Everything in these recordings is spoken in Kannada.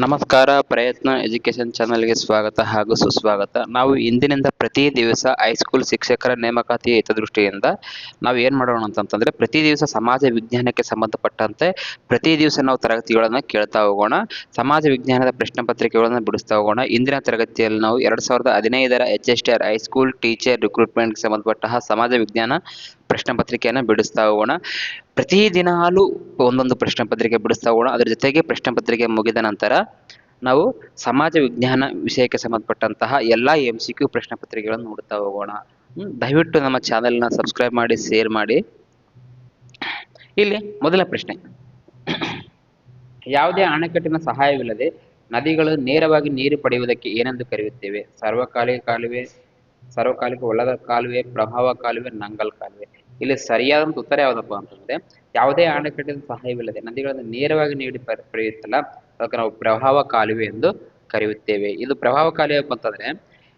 ನಮಸ್ಕಾರ. ಪ್ರಯತ್ನ ಎಜುಕೇಶನ್ ಚಾನಲ್ಗೆ ಸ್ವಾಗತ ಹಾಗೂ ಸುಸ್ವಾಗತ. ನಾವು ಇಂದಿನಿಂದ ಪ್ರತಿ ದಿವಸ ಹೈಸ್ಕೂಲ್ ಶಿಕ್ಷಕರ ನೇಮಕಾತಿಯ ಹಿತದೃಷ್ಟಿಯಿಂದ ನಾವು ಏನ್ ಮಾಡೋಣ ಅಂತಂತಂದ್ರೆ, ಪ್ರತಿ ದಿವಸ ಸಮಾಜ ವಿಜ್ಞಾನಕ್ಕೆ ಸಂಬಂಧಪಟ್ಟಂತೆ ಪ್ರತಿ ದಿವಸ ನಾವು ತರಗತಿಗಳನ್ನ ಕೇಳ್ತಾ ಹೋಗೋಣ. ಸಮಾಜ ವಿಜ್ಞಾನದ ಪ್ರಶ್ನೆ ಪತ್ರಿಕೆಗಳನ್ನ ಬಿಡಿಸ್ತಾ ಹೋಗೋಣ. ಇಂದಿನ ತರಗತಿಯಲ್ಲಿ ನಾವು 2015ರ HSTR ಹೈಸ್ಕೂಲ್ ಟೀಚರ್ ರಿಕ್ರೂಟ್ಮೆಂಟ್ಗೆ ಸಂಬಂಧಪಟ್ಟ ಸಮಾಜ ವಿಜ್ಞಾನ ಪ್ರಶ್ನೆ ಪತ್ರಿಕೆಯನ್ನು ಬಿಡಿಸ್ತಾ ಹೋಗೋಣ. ಪ್ರತಿ ದಿನಾಲೂ ಒಂದೊಂದು ಪ್ರಶ್ನೆ ಪತ್ರಿಕೆ ಬಿಡಿಸ್ತಾ ಹೋಗೋಣ. ಅದ್ರ ಜೊತೆಗೆ ಪ್ರಶ್ನೆ ಪತ್ರಿಕೆ ಮುಗಿದ ನಂತರ ನಾವು ಸಮಾಜ ವಿಜ್ಞಾನ ವಿಷಯಕ್ಕೆ ಸಂಬಂಧಪಟ್ಟಂತಹ ಎಲ್ಲಾ MCQ ಪ್ರಶ್ನೆ ಪತ್ರಿಕೆಗಳನ್ನು ನೋಡ್ತಾ ಹೋಗೋಣ. ದಯವಿಟ್ಟು ನಮ್ಮ ಚಾನೆಲ್ನ ಸಬ್ಸ್ಕ್ರೈಬ್ ಮಾಡಿ, ಶೇರ್ ಮಾಡಿ. ಇಲ್ಲಿ ಮೊದಲ ಪ್ರಶ್ನೆ, ಯಾವುದೇ ಅಣೆಕಟ್ಟಿನ ಸಹಾಯವಿಲ್ಲದೆ ನದಿಗಳು ನೇರವಾಗಿ ನೀರು ಪಡೆಯುವುದಕ್ಕೆ ಏನೆಂದು ಕರೆಯುತ್ತೇವೆ? ಸಾರ್ವಕಾಲಿಕ ಕಾಲುವೆ, ಸಾರ್ವಕಾಲಿಕ ಒಳದ ಕಾಲುವೆ, ಪ್ರವಾಹ ಕಾಲುವೆ, ನಂಗಲ್ ಕಾಲುವೆ. ಇಲ್ಲಿ ಸರಿಯಾದಂತ ಉತ್ತರ ಯಾವ್ದಪ್ಪ ಅಂತಂದ್ರೆ, ಯಾವುದೇ ಅಣೆಕಟ್ಟಿನ ಸಹಾಯವಿಲ್ಲದೆ ನದಿಗಳನ್ನು ನೇರವಾಗಿ ನೀಡಿ ಪಡೆಯುತ್ತಲ್ಲ, ಅದಕ್ಕೆ ನಾವು ಪ್ರವಾಹ ಕಾಲುವೆ ಎಂದು ಕರೆಯುತ್ತೇವೆ. ಇದು ಪ್ರವಾಹ ಕಾಲುವೆ ಅಂತಂದ್ರೆ,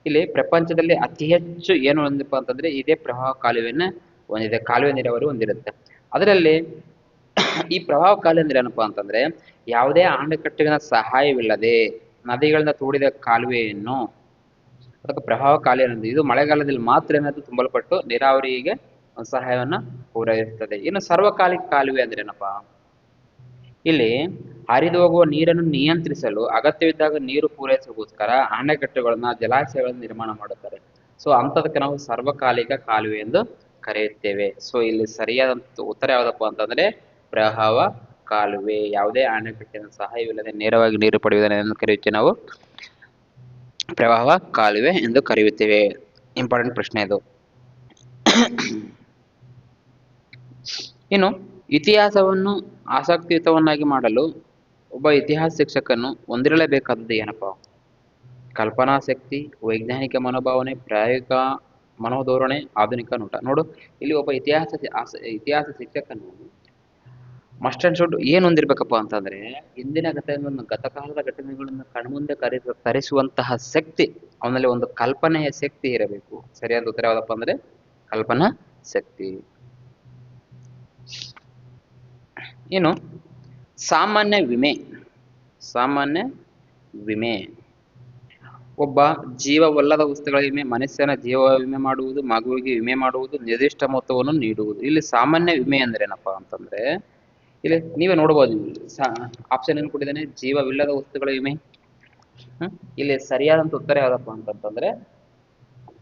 ಇಲ್ಲಿ ಪ್ರಪಂಚದಲ್ಲಿ ಅತಿ ಹೆಚ್ಚು ಏನು ಒಂದಪ್ಪ ಅಂತಂದ್ರೆ ಇದೇ ಪ್ರವಾಹ ಕಾಲುವೆನ ಹೊಂದಿದೆ, ಕಾಲುವೆ ನೀರಾವರಿ ಹೊಂದಿರುತ್ತೆ. ಅದರಲ್ಲಿ ಈ ಪ್ರವಾಹ ಕಾಲುವೆ ಅಂದ್ರೆ ಏನಪ್ಪಾ ಅಂತಂದ್ರೆ, ಯಾವುದೇ ಅಣೆಕಟ್ಟಿನ ಸಹಾಯವಿಲ್ಲದೆ ನದಿಗಳಿಂದ ತೋಡಿದ ಕಾಲುವೆಯನ್ನು ಅದಕ್ಕೆ ಪ್ರವಾಹ ಕಾಲುವೆ ಅನ್ನೋದು. ಇದು ಮಳೆಗಾಲದಲ್ಲಿ ಮಾತ್ರ ಏನಾದ್ರು ತುಂಬಲ್ಪಟ್ಟು ನೀರಾವರಿಗೆ ಸಹಾಯವನ್ನ ಪೂರೈಸುತ್ತದೆ. ಇನ್ನು ಸರ್ವಕಾಲಿಕ ಕಾಲುವೆ ಅಂದ್ರೆ ಏನಪ್ಪಾ, ಇಲ್ಲಿ ಹರಿದು ಹೋಗುವ ನೀರನ್ನು ನಿಯಂತ್ರಿಸಲು ಅಗತ್ಯವಿದ್ದಾಗ ನೀರು ಪೂರೈಸೋಗೋಸ್ಕರ ಅಣೆಕಟ್ಟುಗಳನ್ನ, ಜಲಾಶಯಗಳನ್ನು ನಿರ್ಮಾಣ ಮಾಡುತ್ತಾರೆ. ಸೊ ಅಂತದಕ್ಕೆ ನಾವು ಸರ್ವಕಾಲಿಕ ಕಾಲುವೆ ಎಂದು ಕರೆಯುತ್ತೇವೆ. ಸೊ ಇಲ್ಲಿ ಸರಿಯಾದಂತ ಉತ್ತರ ಯಾವ್ದಪ್ಪ ಅಂತಂದ್ರೆ ಪ್ರವಾಹ ಕಾಲುವೆ. ಯಾವುದೇ ಅಣೆಕಟ್ಟಿನ ಸಹಾಯವಿಲ್ಲದೆ ನೇರವಾಗಿ ನೀರು ಪಡೆಯುವುದನ್ನು ಕರೆಯುತ್ತೇವೆ ನಾವು ಪ್ರವಾಹ ಕಾಲುವೆ ಎಂದು ಕರೆಯುತ್ತೇವೆ. ಇಂಪಾರ್ಟೆಂಟ್ ಪ್ರಶ್ನೆ ಇದು. ಇನ್ನು ಇತಿಹಾಸವನ್ನು ಆಸಕ್ತಿಯುತವನ್ನಾಗಿ ಮಾಡಲು ಒಬ್ಬ ಇತಿಹಾಸ ಶಿಕ್ಷಕನು ಹೊಂದಿರಲೇಬೇಕಾದದ್ದು ಏನಪ್ಪಾ? ಕಲ್ಪನಾ ಶಕ್ತಿ, ವೈಜ್ಞಾನಿಕ ಮನೋಭಾವನೆ, ಪ್ರಾಯೋಗಿಕ ಮನೋಧೋರಣೆ, ಆಧುನಿಕ ನೋಟ. ನೋಡು, ಇಲ್ಲಿ ಒಬ್ಬ ಇತಿಹಾಸ ಶಿಕ್ಷಕನು ಮಸ್ಟ್ ಅಂಡ್ ಶುಡ್ ಏನ್ ಹೊಂದಿರ್ಬೇಕಪ್ಪ ಅಂತಂದ್ರೆ, ಹಿಂದಿನ ಗತಕಾಲದ ಘಟನೆಗಳನ್ನು ಕಣ್ಮುಂದೆ ತರಿಸುವಂತಹ ಶಕ್ತಿ, ಅವನಲ್ಲಿ ಒಂದು ಕಲ್ಪನೆಯ ಶಕ್ತಿ ಇರಬೇಕು. ಸರಿಯಾದ ಉತ್ತರ ಯಾವ್ದಪ್ಪ ಅಂದ್ರೆ ಕಲ್ಪನಾ ಶಕ್ತಿ. ಇನ್ನು ಸಾಮಾನ್ಯ ವಿಮೆ. ಸಾಮಾನ್ಯ ವಿಮೆ ಒಬ್ಬ ಜೀವವಲ್ಲದ ವಸ್ತುಗಳ ವಿಮೆ, ಮನುಷ್ಯನ ಜೀವ ವಿಮೆ ಮಾಡುವುದು, ಮಗುವಿಗೆ ವಿಮೆ ಮಾಡುವುದು, ನಿರ್ದಿಷ್ಟ ಮೊತ್ತವನ್ನು ನೀಡುವುದು. ಇಲ್ಲಿ ಸಾಮಾನ್ಯ ವಿಮೆ ಅಂದ್ರೆ ಏನಪ್ಪಾ ಅಂತಂದ್ರೆ, ಇಲ್ಲಿ ನೀವೇ ನೋಡಬಹುದು, ಆಪ್ಷನ್ ಏನು ಕೊಟ್ಟಿದ್ದೇನೆ, ಜೀವವಿಲ್ಲದ ವಸ್ತುಗಳ ವಿಮೆ. ಇಲ್ಲಿ ಸರಿಯಾದಂತ ಉತ್ತರ ಯಾವ್ದಪ್ಪ ಅಂತಂದ್ರೆ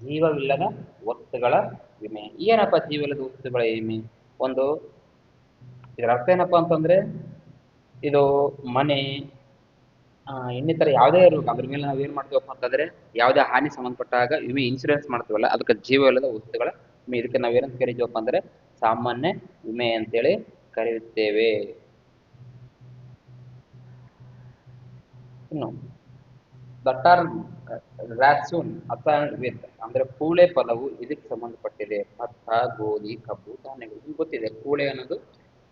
ಜೀವವಿಲ್ಲದ ವಸ್ತುಗಳ ವಿಮೆ. ಏನಪ್ಪ ಜೀವವಿಲ್ಲದ ವಸ್ತುಗಳ ವಿಮೆ? ಒಂದು ಇದರ ಅರ್ಥ ಏನಪ್ಪಾ ಅಂತಂದ್ರೆ, ಇದು ಮನೆ, ಇನ್ನಿತರ ಯಾವುದೇ ಇರ್ಬೇಕು, ಅದ್ರ ಮೇಲೆ ನಾವ್ ಏನ್ ಮಾಡ್ತೀವಪ್ಪ ಅಂತಂದ್ರೆ, ಯಾವುದೇ ಹಾನಿ ಸಂಬಂಧಪಟ್ಟಾಗ ವಿಮೆ ಇನ್ಸೂರೆನ್ಸ್ ಮಾಡ್ತೀವಲ್ಲ, ಅದಕ್ಕೆ ಜೀವವಿಲ್ಲದ ವಸ್ತುಗಳ ವಿಮೆ. ಇದಕ್ಕೆ ನಾವೇನಂತ ಕರಿತೀವಪ್ಪ ಅಂದ್ರೆ ಸಾಮಾನ್ಯ ವಿಮೆ ಅಂತೇಳಿ ಕರೆಯುತ್ತೇವೆ. ಇನ್ನು ದ ಟರ್ಮ್ ರಾಸೂನ್ ಅಸೈನ್ಡ್ ವಿತ್ ಅಂದ್ರೆ ಕೂಳೆ ಪದವು ಇದಕ್ಕೆ ಸಂಬಂಧಪಟ್ಟಿದೆ. ಭತ್ತ, ಗೋಧಿ, ಕಬ್ಬು, ಧಾನ್ಯಗಳು. ನಿಮ್ಗೆ ಗೊತ್ತಿದೆ ಕೂಳೆ ಅನ್ನೋದು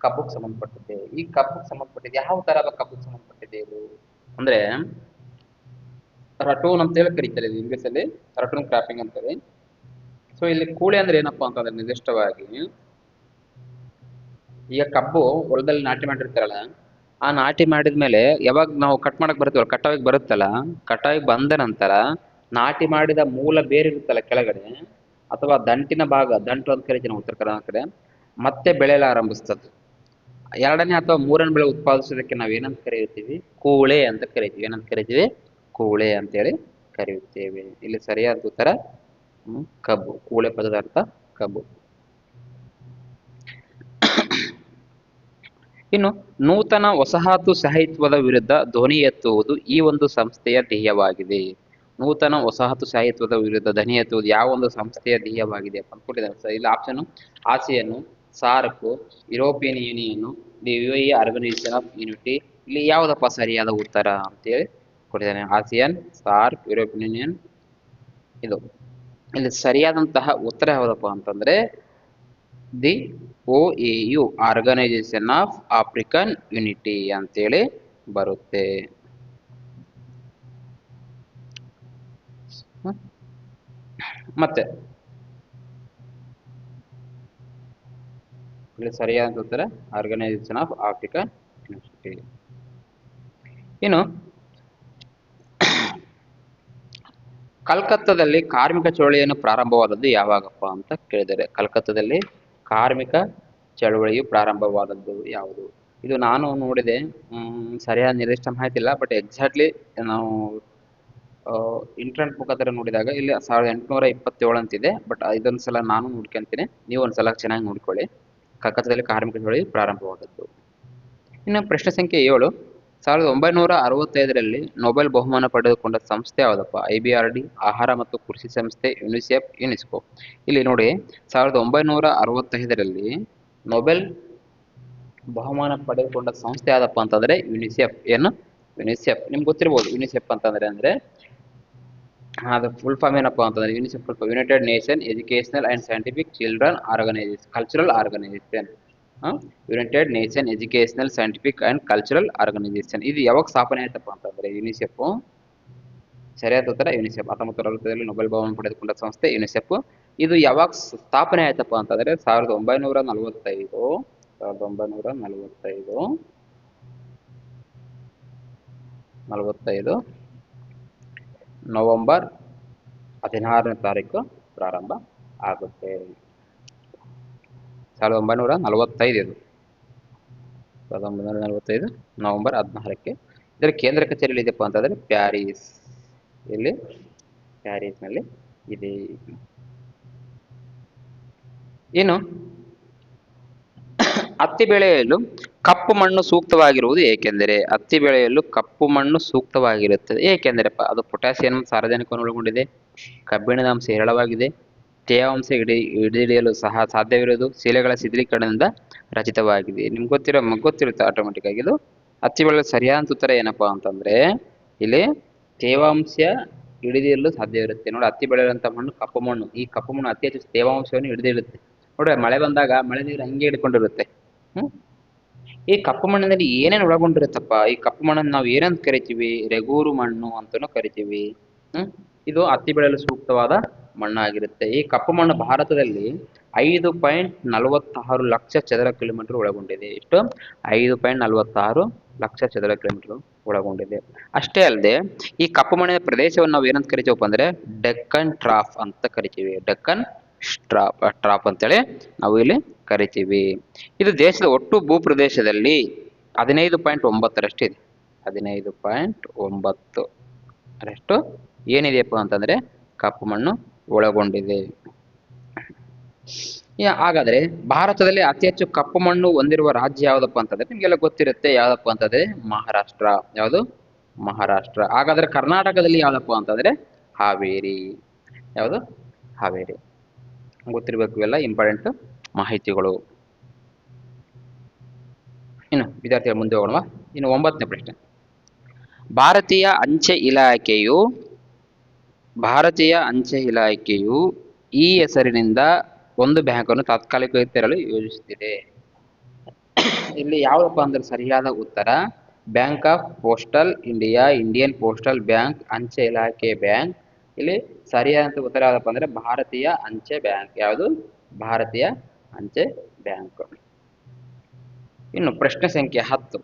ಕಬ್ಬಕ್ಕೆ ಸಂಬಂಧಪಟ್ಟಿದೆ. ಈ ಕಬ್ಬಕ್ಕೆ ಸಂಬಂಧಪಟ್ಟಿದೆ, ಯಾವ ತರಹದ ಕಬ್ಬಕ್ಕೆ ಸಂಬಂಧಪಟ್ಟಿದೆ ಇದು ಅಂದ್ರೆ ರಟೂನ್ ಅಂತೇಳಿ ಕರೀತಾರೆ ಇದು ಇಂಗ್ಲಿಷ್ ಅಲ್ಲಿ, ರಟೂನ್ ಕ್ರಾಪಿಂಗ್ ಅಂತಾರೆ. ಸೊ ಇಲ್ಲಿ ಕೂಳೆ ಅಂದ್ರೆ ಏನಪ್ಪಾ ಅಂತಂದ್ರೆ, ನಿರ್ದಿಷ್ಟವಾಗಿ ಈಗ ಕಬ್ಬು ಹೊಲದಲ್ಲಿ ನಾಟಿ ಮಾಡಿರ್ತಾರಲ್ಲ, ಆ ನಾಟಿ ಮಾಡಿದ್ಮೇಲೆ ಯಾವಾಗ ನಾವು ಕಟ್ ಮಾಡಕ್ ಬರ್ತೀವಲ್ಲ, ಕಟಾವಿಗೆ ಬರುತ್ತಲ್ಲ, ಕಟಾವಿಗೆ ಬಂದ ನಂತರ ನಾಟಿ ಮಾಡಿದ ಮೂಲ ಬೇರೆ ಇರುತ್ತಲ್ಲ ಕೆಳಗಡೆ, ಅಥವಾ ದಂಟಿನ ಭಾಗ, ದಂಟು ಅಂತ ಕರಿತೀವಿ ನಾವು ಉತ್ತರ ಕರ್ನಾಟಕ ಕಡೆ, ಮತ್ತೆ ಬೆಳೆಯಲು ಆರಂಭಿಸ್ತದೆ. ಎರಡನೇ ಅಥವಾ ಮೂರನೇ ಬೆಳೆ ಉತ್ಪಾದಿಸೋದಕ್ಕೆ ನಾವು ಏನಂತ ಕರೆಯುತ್ತೀವಿ? ಕೂಳೆ ಅಂತ ಕರಿತೀವಿ. ಏನಂತ ಕರಿತೀವಿ? ಕೂಳೆ ಅಂತೇಳಿ ಕರೆಯುತ್ತೇವೆ. ಇಲ್ಲಿ ಸರಿಯಾದ ಉತ್ತರ ಕಬ್ಬು. ಕೂಳೆ ಪದದ ಅರ್ಥ ಕಬ್ಬು. ಇನ್ನು ನೂತನ ವಸಾಹತು ಸಾಹಿತ್ಯದ ವಿರುದ್ಧ ಧ್ವನಿ ಎತ್ತುವುದು ಈ ಒಂದು ಸಂಸ್ಥೆಯ ಧ್ಯೇಯವಾಗಿದೆ. ನೂತನ ವಸಾಹತು ಸಾಹಿತ್ಯದ ವಿರುದ್ಧ ಧ್ವನಿ ಎತ್ತುವುದು ಯಾವ ಒಂದು ಸಂಸ್ಥೆಯ ಧ್ಯೇಯವಾಗಿದೆ ಅಂತ ಕೊಟ್ಟಿದ್ದಾರೆ. ಇಲ್ಲಿ option ASEAN, SAARC, European Union, the UAE organisation of unity. ಇಲ್ಲಿ ಯಾವುದಪ್ಪ ಸರಿಯಾದ ಉತ್ತರ ಅಂತೇಳಿ ಕೊಟ್ಟಿದ್ದಾನೆ. ASEAN, SAARC, European Union. ಇದು ಇಲ್ಲಿ ಸರಿಯಾದಂತಹ ಉತ್ತರ ಯಾವುದಪ್ಪ ಅಂತಂದ್ರೆ the OAU organisation of African unity ಅಂತೇಳಿ ಬರುತ್ತೆ. ಮತ್ತೆ ಇಲ್ಲಿ ಸರಿಯಾದ ಉತ್ತರ ಆರ್ಗನೈಸೇಷನ್ ಆಫ್ ಆಫ್ರಿಕನ್ ಯೂನಿಟಿ. ಇನ್ನು ಕಲ್ಕತ್ತಾದಲ್ಲಿ ಕಾರ್ಮಿಕ ಚಳವಳಿಯನ್ನು ಪ್ರಾರಂಭವಾದದ್ದು ಯಾವಾಗಪ್ಪ ಅಂತ ಕೇಳಿದರೆ, ಕಲ್ಕತ್ತಾದಲ್ಲಿ ಕಾರ್ಮಿಕ ಚಳವಳಿಯು ಪ್ರಾರಂಭವಾದದ್ದು ಯಾವುದು? ಇದು ನಾನು ನೋಡಿದೆ. ಸರಿಯಾದ ನಿರ್ದಿಷ್ಟ ಮಾಹಿತಿ ಇಲ್ಲ, ಬಟ್ ಎಕ್ಸಾಕ್ಟ್ಲಿ ನಾವು ಇಂಟರ್ನೆಟ್ ಮುಖಾಂತರ ನೋಡಿದಾಗ ಇಲ್ಲಿ 1827 ಅಂತಿದೆ. ಬಟ್ ಇದೊಂದು ಸಲ ನಾನು ನೋಡ್ಕೊಂತೀನಿ, ನೀವು ಒಂದ್ಸಲ ಚೆನ್ನಾಗಿ ನೋಡ್ಕೊಳ್ಳಿ. ಕಲ್ಕತ್ತಾದಲ್ಲಿ ಕಾರ್ಮಿಕ ಚಳವಳಿ ಪ್ರಾರಂಭವಾದದ್ದು. ಇನ್ನು ಪ್ರಶ್ನೆ ಸಂಖ್ಯೆ 7, 1965ರಲ್ಲಿ ನೊಬೆಲ್ ಬಹುಮಾನ ಪಡೆದುಕೊಂಡ ಸಂಸ್ಥೆ ಯಾವುದಪ್ಪ? IBRD, ಆಹಾರ ಮತ್ತು ಕೃಷಿ ಸಂಸ್ಥೆ, ಯುನಿಸೆಫ್, ಯುನೆಸ್ಕೋ. ಇಲ್ಲಿ ನೋಡಿ, 1965ರಲ್ಲಿ ನೊಬೆಲ್ ಬಹುಮಾನ ಪಡೆದುಕೊಂಡ ಸಂಸ್ಥೆ ಯಾವ್ದಪ್ಪ ಅಂತಂದ್ರೆ ಯುನಿಸೆಫ್. ಏನು? ಯುನಿಸೆಫ್. ನಿಮ್ಗೆ ಗೊತ್ತಿರ್ಬೋದು ಯುನಿಸೆಫ್ ಅಂತಂದ್ರೆ ಅದು ಫುಲ್ ಫಾರ್ಮ್ ಏನಪ್ಪ ಅಂತಂದ್ರೆ, UNICEF United Nation educational and scientific children organisation, cultural organisation. United Nation educational scientific and cultural organisation. ಇದು ಯಾವಾಗ ಸ್ಥಾಪನೆ ಆಯ್ತಪ್ಪ ಅಂತಂದ್ರೆ ಯುನಿಸೆಫ್. ಸರಿಯಾದ ಉತ್ತರ ಯುನಿಸೆಫ್. 1960ರಲ್ಲಿ ನೊಬೆಲ್ ಬಹುಮಾನ ಪಡೆದುಕೊಂಡ ಸಂಸ್ಥೆ ಯುನಿಸೆಫ್. ಇದು ಯಾವಾಗ ಸ್ಥಾಪನೆ ಆಯ್ತಪ್ಪ ಅಂತಂದ್ರೆ 1945 ನವೆಂಬರ್ 16ನೇ ತಾರೀಕು ಪ್ರಾರಂಭ ಆಗುತ್ತೆ. 1945 ಇದು. 1945 ನವೆಂಬರ್ 16ಕ್ಕೆ. ಇದರ ಕೇಂದ್ರ ಕಚೇರಿ ಇದೆಯಪ್ಪ ಅಂತಂದ್ರೆ ಪ್ಯಾರಿಸ್. ಇಲ್ಲಿ ಪ್ಯಾರಿಸ್ನಲ್ಲಿ ಇದೆ. ಇನ್ನು ಹತ್ತಿ ಬೆಳೆಯಲು ಕಪ್ಪು ಮಣ್ಣು ಸೂಕ್ತವಾಗಿರುವುದು ಏಕೆಂದರೆ? ಹತ್ತಿ ಬೆಳೆಯಲು ಕಪ್ಪು ಮಣ್ಣು ಸೂಕ್ತವಾಗಿರುತ್ತದೆ ಏಕೆಂದರೆಪ್ಪ? ಅದು ಪೊಟ್ಯಾಸಿಯಂ ಸಾರಜನಕವನ್ನು ಒಳಗೊಂಡಿದೆ, ಕಬ್ಬಿಣದ ಅಂಶ ಹೇರಳವಾಗಿದೆ, ತೇವಾಂಶ ಹಿಡಿದಿಡಲು ಸಹ ಸಾಧ್ಯವಿರುವುದು, ಶಿಲೆಗಳ ಶಿಥಿಲೀಕರಣದಿಂದ ರಚಿತವಾಗಿದೆ. ನಿಮ್ಗೆ ಗೊತ್ತಿರುತ್ತೆ ಆಟೋಮೆಟಿಕ್ ಆಗಿ. ಇದು ಹತ್ತಿ ಬೆಳೆಯಲು ಸರಿಯಾದ ಉತ್ತರ ಏನಪ್ಪಾ ಅಂತಂದ್ರೆ ಇಲ್ಲಿ ತೇವಾಂಶ ಹಿಡಿದಿಡಲು ಸಾಧ್ಯವಿರುತ್ತೆ. ನೋಡಿ, ಹತ್ತಿ ಬೆಳೆಯುವಂತ ಮಣ್ಣು ಕಪ್ಪು ಮಣ್ಣು. ಈ ಕಪ್ಪು ಮಣ್ಣು ಅತಿ ಹೆಚ್ಚು ತೇವಾಂಶವನ್ನು ಹಿಡಿದಿಡುತ್ತೆ. ನೋಡ್ರಿ, ಮಳೆ ಬಂದಾಗ ಮಳೆ ನೀರು ಹಂಗೆ ಹಿಡ್ಕೊಂಡಿರುತ್ತೆ. ಈ ಕಪ್ಪು ಮಣ್ಣಿನಲ್ಲಿ ಏನೇನು ಒಳಗೊಂಡಿರುತ್ತಪ್ಪ? ಈ ಕಪ್ಪು ಮಣ್ಣನ್ನು ನಾವು ಏನಂತ ಕರಿತೀವಿ? ರೆಗೂರು ಮಣ್ಣು ಅಂತಾನೂ ಕರಿತೀವಿ. ಇದು ಹತ್ತಿ ಬೆಳೆಯಲು ಸೂಕ್ತವಾದ ಮಣ್ಣಾಗಿರುತ್ತೆ. ಈ ಕಪ್ಪು ಮಣ್ಣು ಭಾರತದಲ್ಲಿ 5.46 ಲಕ್ಷ ಚದರ ಕಿಲೋಮೀಟರ್ ಒಳಗೊಂಡಿದೆ. ಎಷ್ಟು? 5.46 ಲಕ್ಷ ಚದರ ಕಿಲೋಮೀಟರ್ ಒಳಗೊಂಡಿದೆ. ಅಷ್ಟೇ ಅಲ್ಲದೆ ಈ ಕಪ್ಪು ಮಣ್ಣಿನ ಪ್ರದೇಶವನ್ನು ನಾವು ಏನಂತ ಕರಿತೀವಪ್ಪ ಅಂದ್ರೆ ಡೆಕ್ಕನ್ ಟ್ರಾಫ್ ಅಂತ ಕರಿತೀವಿ. ಡೆಕ್ಕನ್ ಟ್ರಾಪ್ ಅಂತೇಳಿ ನಾವು ಇಲ್ಲಿ ಕರಿತೀವಿ. ಇದು ದೇಶದ ಒಟ್ಟು ಭೂಪ್ರದೇಶದಲ್ಲಿ 15.9 ಇದೆ. 15.9 ಏನಿದೆಯಪ್ಪ ಅಂತಂದ್ರೆ ಕಪ್ಪು ಮಣ್ಣು ಒಳಗೊಂಡಿದೆ. ಹಾಗಾದ್ರೆ ಭಾರತದಲ್ಲಿ ಅತಿ ಹೆಚ್ಚು ಕಪ್ಪು ಮಣ್ಣು ಹೊಂದಿರುವ ರಾಜ್ಯ ಯಾವ್ದಪ್ಪ ಅಂತಂದ್ರೆ ನಿಮ್ಗೆಲ್ಲ ಗೊತ್ತಿರುತ್ತೆ. ಯಾವ್ದಪ್ಪ ಅಂತಂದ್ರೆ ಮಹಾರಾಷ್ಟ್ರ. ಯಾವುದು? ಮಹಾರಾಷ್ಟ್ರ. ಹಾಗಾದ್ರೆ ಕರ್ನಾಟಕದಲ್ಲಿ ಯಾವ್ದಪ್ಪ ಅಂತಂದ್ರೆ ಹಾವೇರಿ. ಯಾವುದು? ಹಾವೇರಿ. ಗೊತ್ತಿರಬೇಕು ಇವೆಲ್ಲ ಇಂಪಾರ್ಟೆಂಟ್ ಮಾಹಿತಿಗಳು. ಇನ್ನು ವಿದ್ಯಾರ್ಥಿಗಳ ಮುಂದೆ ಹೋಗೋಣ. ಇನ್ನು 9ನೇ ಪ್ರಶ್ನೆ. ಭಾರತೀಯ ಅಂಚೆ ಇಲಾಖೆಯು ಈ ಹೆಸರಿನಿಂದ ಒಂದು ಬ್ಯಾಂಕನ್ನು ತಾತ್ಕಾಲಿಕವಾಗಿ ತೆರಲು ಯೋಜಿಸುತ್ತಿದೆ. ಇಲ್ಲಿ ಯಾವ್ದಪ್ಪ ಅಂದ್ರೆ ಸರಿಯಾದ ಉತ್ತರ bank of postal India, Indian postal bank, ಅಂಚೆ ಇಲಾಖೆ ಬ್ಯಾಂಕ್. ಇಲ್ಲಿ ಸರಿಯಾದ ಉತ್ತರ ಯಾವ್ದಪ್ಪ ಅಂದ್ರೆ ಭಾರತೀಯ ಅಂಚೆ ಬ್ಯಾಂಕ್. ಯಾವುದು? ಭಾರತೀಯ ಅಂಚೆ ಬ್ಯಾಂಕ್. ಇನ್ನು ಪ್ರಶ್ನೆ ಸಂಖ್ಯೆ 10.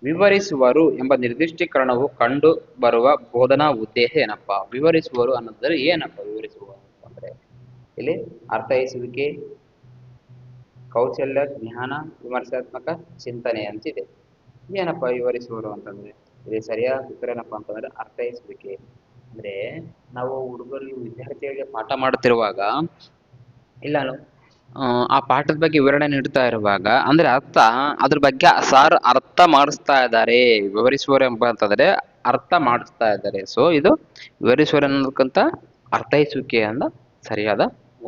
ವಿವರಿಸುವರು ಎಂಬ ನಿರ್ದಿಷ್ಟೀಕರಣವು ಕಂಡು ಬರುವ ಬೋಧನಾ ಉದ್ದೇಶ ಏನಪ್ಪಾ? ವಿವರಿಸುವರು ಅನ್ನೋದ್ರೆ ಏನಪ್ಪ? ವಿವರಿಸುವರು ಅಂದ್ರೆ ಇಲ್ಲಿ ಅರ್ಥೈಸುವಿಕೆ, ಕೌಶಲ್ಯ, ಜ್ಞಾನ, ವಿಮರ್ಶಾತ್ಮಕ ಚಿಂತನೆ ಅಂತಿದೆ. ಏನಪ್ಪ ವಿವರಿಸುವರು ಅಂತಂದ್ರೆ ಇಲ್ಲಿ ಸರಿಯಾದ ಉತ್ತರ ಏನಪ್ಪಾ ಅಂತಂದ್ರೆ ಅರ್ಥೈಸುವಿಕೆ. ಅಂದ್ರೆ ನಾವು ಹುಡುಗರಿಗೆ ವಿದ್ಯಾರ್ಥಿಗಳಿಗೆ ಪಾಠ ಮಾಡುತ್ತಿರುವಾಗ ಇಲ್ಲ ಆ ಪಾಠದ ಬಗ್ಗೆ ವಿವರಣೆ ನೀಡ್ತಾ ಇರುವಾಗ ಅಂದ್ರೆ ಅದ್ರ ಬಗ್ಗೆ ಸಾರ್ ಅರ್ಥ ಮಾಡಿಸ್ತಾ ಇದ್ದಾರೆ. ವಿವರಿಸುವರು ಎಂಬ ಅಂತಂದ್ರೆ ಅರ್ಥ ಮಾಡಿಸ್ತಾ ಇದ್ದಾರೆ. ಸೊ ಇದು ವಿವರಿಸುವರು ಅನ್ನೋದಕ್ಕಂತ ಅರ್ಥೈಸುವಿಕೆ ಅಂದ ಸರಿಯಾದ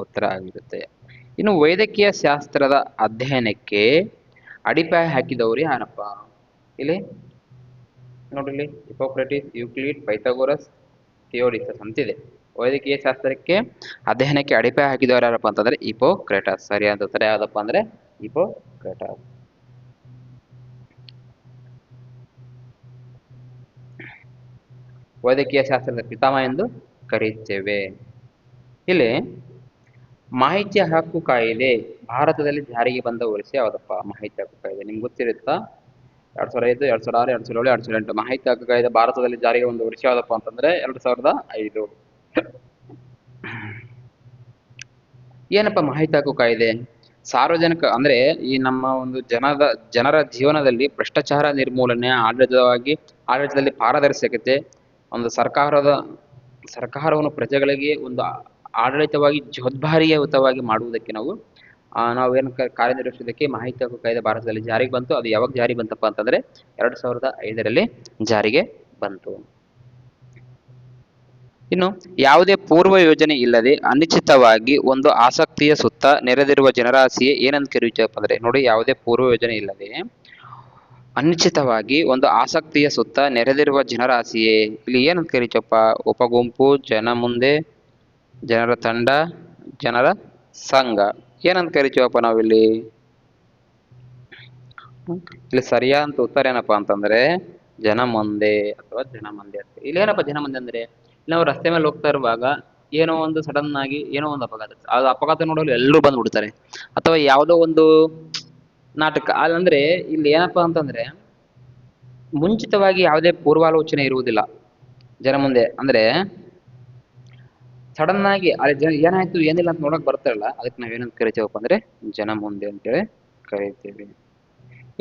ಉತ್ತರ ಆಗಿರುತ್ತೆ. ಇನ್ನು ವೈದ್ಯಕೀಯ ಶಾಸ್ತ್ರದ ಅಧ್ಯಯನಕ್ಕೆ ಅಡಿಪಾಯ ಹಾಕಿದವರು ಯಾರಪ್ಪ? ಇಲ್ಲಿ ನೋಡ್ರಿ, ಹಿಪೋಕ್ರಟಿಸ್, ಯೂಕ್ಲಿಡ್, ಪೈಥಾಗೋರಸ್, ಥಿಯೋಡಿಸಸ್ ಅಂತಿದೆ. ವೈದ್ಯಕೀಯ ಶಾಸ್ತ್ರಕ್ಕೆ ಅಧ್ಯಯನಕ್ಕೆ ಅಡಿಪಾಯ ಹಾಕಿದವರು ಯಾರಪ್ಪ ಅಂತಂದ್ರೆ ಹಿಪೋಕ್ರೇಟಸ್. ಸರಿಯಾದ ಉತ್ತರ ಯಾವ್ದಪ್ಪ ಅಂದ್ರೆ ಹಿಪೋಕ್ರೇಟಸ್. ವೈದ್ಯಕೀಯ ಶಾಸ್ತ್ರದ ಪಿತಾಮಹ ಎಂದು ಕರೆಯುತ್ತೇವೆ. ಇಲ್ಲಿ ಮಾಹಿತಿ ಹಕ್ಕು ಕಾಯ್ದೆ ಭಾರತದಲ್ಲಿ ಜಾರಿಗೆ ಬಂದ ವರ್ಷ ಯಾವ್ದಪ್ಪ? ಮಾಹಿತಿ ಹಕ್ಕು ಕಾಯ್ದೆ ನಿಮ್ಗೆ ಗೊತ್ತಿರುತ್ತಾ? 2005, 2006, 2007, 2008 ಮಾಹಿತಿ ಹಕ್ಕು ಕಾಯ್ದೆ ಭಾರತದಲ್ಲಿ ಜಾರಿಗೆ ಒಂದು ವರ್ಷ ಯಾವ್ದಪ್ಪ ಅಂತಂದ್ರೆ 2005. ಏನಪ್ಪ ಮಾಹಿತಿ ಹಕ್ಕು ಕಾಯ್ದೆ? ಸಾರ್ವಜನಿಕ ಅಂದ್ರೆ ಈ ನಮ್ಮ ಒಂದು ಜನರ ಜೀವನದಲ್ಲಿ ಭ್ರಷ್ಟಾಚಾರ ನಿರ್ಮೂಲನೆ, ಆಡಳಿತದಲ್ಲಿ ಪಾರದರ್ಶಕತೆ, ಒಂದು ಸರ್ಕಾರವನ್ನು ಪ್ರಜೆಗಳಿಗೆ ಒಂದು ಆಡಳಿತವಾಗಿ ಜವಾಬ್ದಾರಿಯುತವಾಗಿ ಮಾಡುವುದಕ್ಕೆ ನಾವೇನು ಕಾರ್ಯನಿರ್ವಹಿಸುವುದಕ್ಕೆ ಮಾಹಿತಿ ಹಕ್ಕು ಕಾಯ್ದೆ ಭಾರತದಲ್ಲಿ ಜಾರಿಗೆ ಬಂತು. ಅದು ಯಾವಾಗ ಜಾರಿಗೆ ಬಂತಪ್ಪ ಅಂತಂದ್ರೆ 2005ರಲ್ಲಿ ಜಾರಿಗೆ ಬಂತು. ಇನ್ನು ಯಾವುದೇ ಪೂರ್ವ ಯೋಜನೆ ಇಲ್ಲದೆ ಅನಿಶ್ಚಿತವಾಗಿ ಒಂದು ಆಸಕ್ತಿಯ ಸುತ್ತ ನೆರೆದಿರುವ ಜನರಾಶಿಯೇ ಏನಂತ ಕರೆಯುತ್ತೇವಪ್ಪ ಅಂದ್ರೆ, ನೋಡಿ, ಯಾವುದೇ ಪೂರ್ವ ಯೋಜನೆ ಇಲ್ಲದೆ ಅನಿಶ್ಚಿತವಾಗಿ ಒಂದು ಆಸಕ್ತಿಯ ಸುತ್ತ ನೆರೆದಿರುವ ಜನರಾಶಿಯೇ ಇಲ್ಲಿ ಏನಂತ ಕರಿತೀವಪ್ಪ? ಉಪಗುಂಪು, ಜನ ಮುಂದೆ, ಜನರ ತಂಡ, ಜನರ ಸಂಘ ಏನಂತ ಕರಿತೀವಪ್ಪ ನಾವಿಲ್ಲಿ? ಇಲ್ಲಿ ಸರಿಯಾದ ಉತ್ತರ ಏನಪ್ಪಾ ಅಂತಂದ್ರೆ ಜನ ಮುಂದೆ ಅಥವಾ ಜನ ಮಂದೆ ಅಂತ. ಇಲ್ಲಿ ಏನಪ್ಪ ಜನ ಮಂದೆ ಅಂದ್ರೆ, ನಾವು ರಸ್ತೆ ಮೇಲೆ ಹೋಗ್ತಾ ಇರುವಾಗ ಏನೋ ಒಂದು ಸಡನ್ ಆಗಿ ಏನೋ ಒಂದು ಅಪಘಾತ, ಅದು ಅಪಘಾತ ನೋಡಲು ಎಲ್ಲರೂ ಬಂದ್ಬಿಡ್ತಾರೆ. ಅಥವಾ ಯಾವುದೋ ಒಂದು ನಾಟಕ ಅದಂದ್ರೆ ಇಲ್ಲಿ ಏನಪ್ಪಾ ಅಂತಂದ್ರೆ ಮುಂಚಿತವಾಗಿ ಯಾವುದೇ ಪೂರ್ವಾಲೋಚನೆ ಇರುವುದಿಲ್ಲ ಜನ ಮುಂದೆ. ಅಂದ್ರೆ ಸಡನ್ ಆಗಿ ಅಲ್ಲಿ ಏನಾಯ್ತು ಏನಿಲ್ಲ ಅಂತ ನೋಡಕ್ ಬರ್ತಾರಲ್ಲ, ಅದಕ್ಕೆ ನಾವೇನಂತ ಕರಿತೇವಪ್ಪ ಅಂದ್ರೆ ಜನ ಮುಂದೆ ಅಂತೇಳಿ ಕರಿತೇವೆ.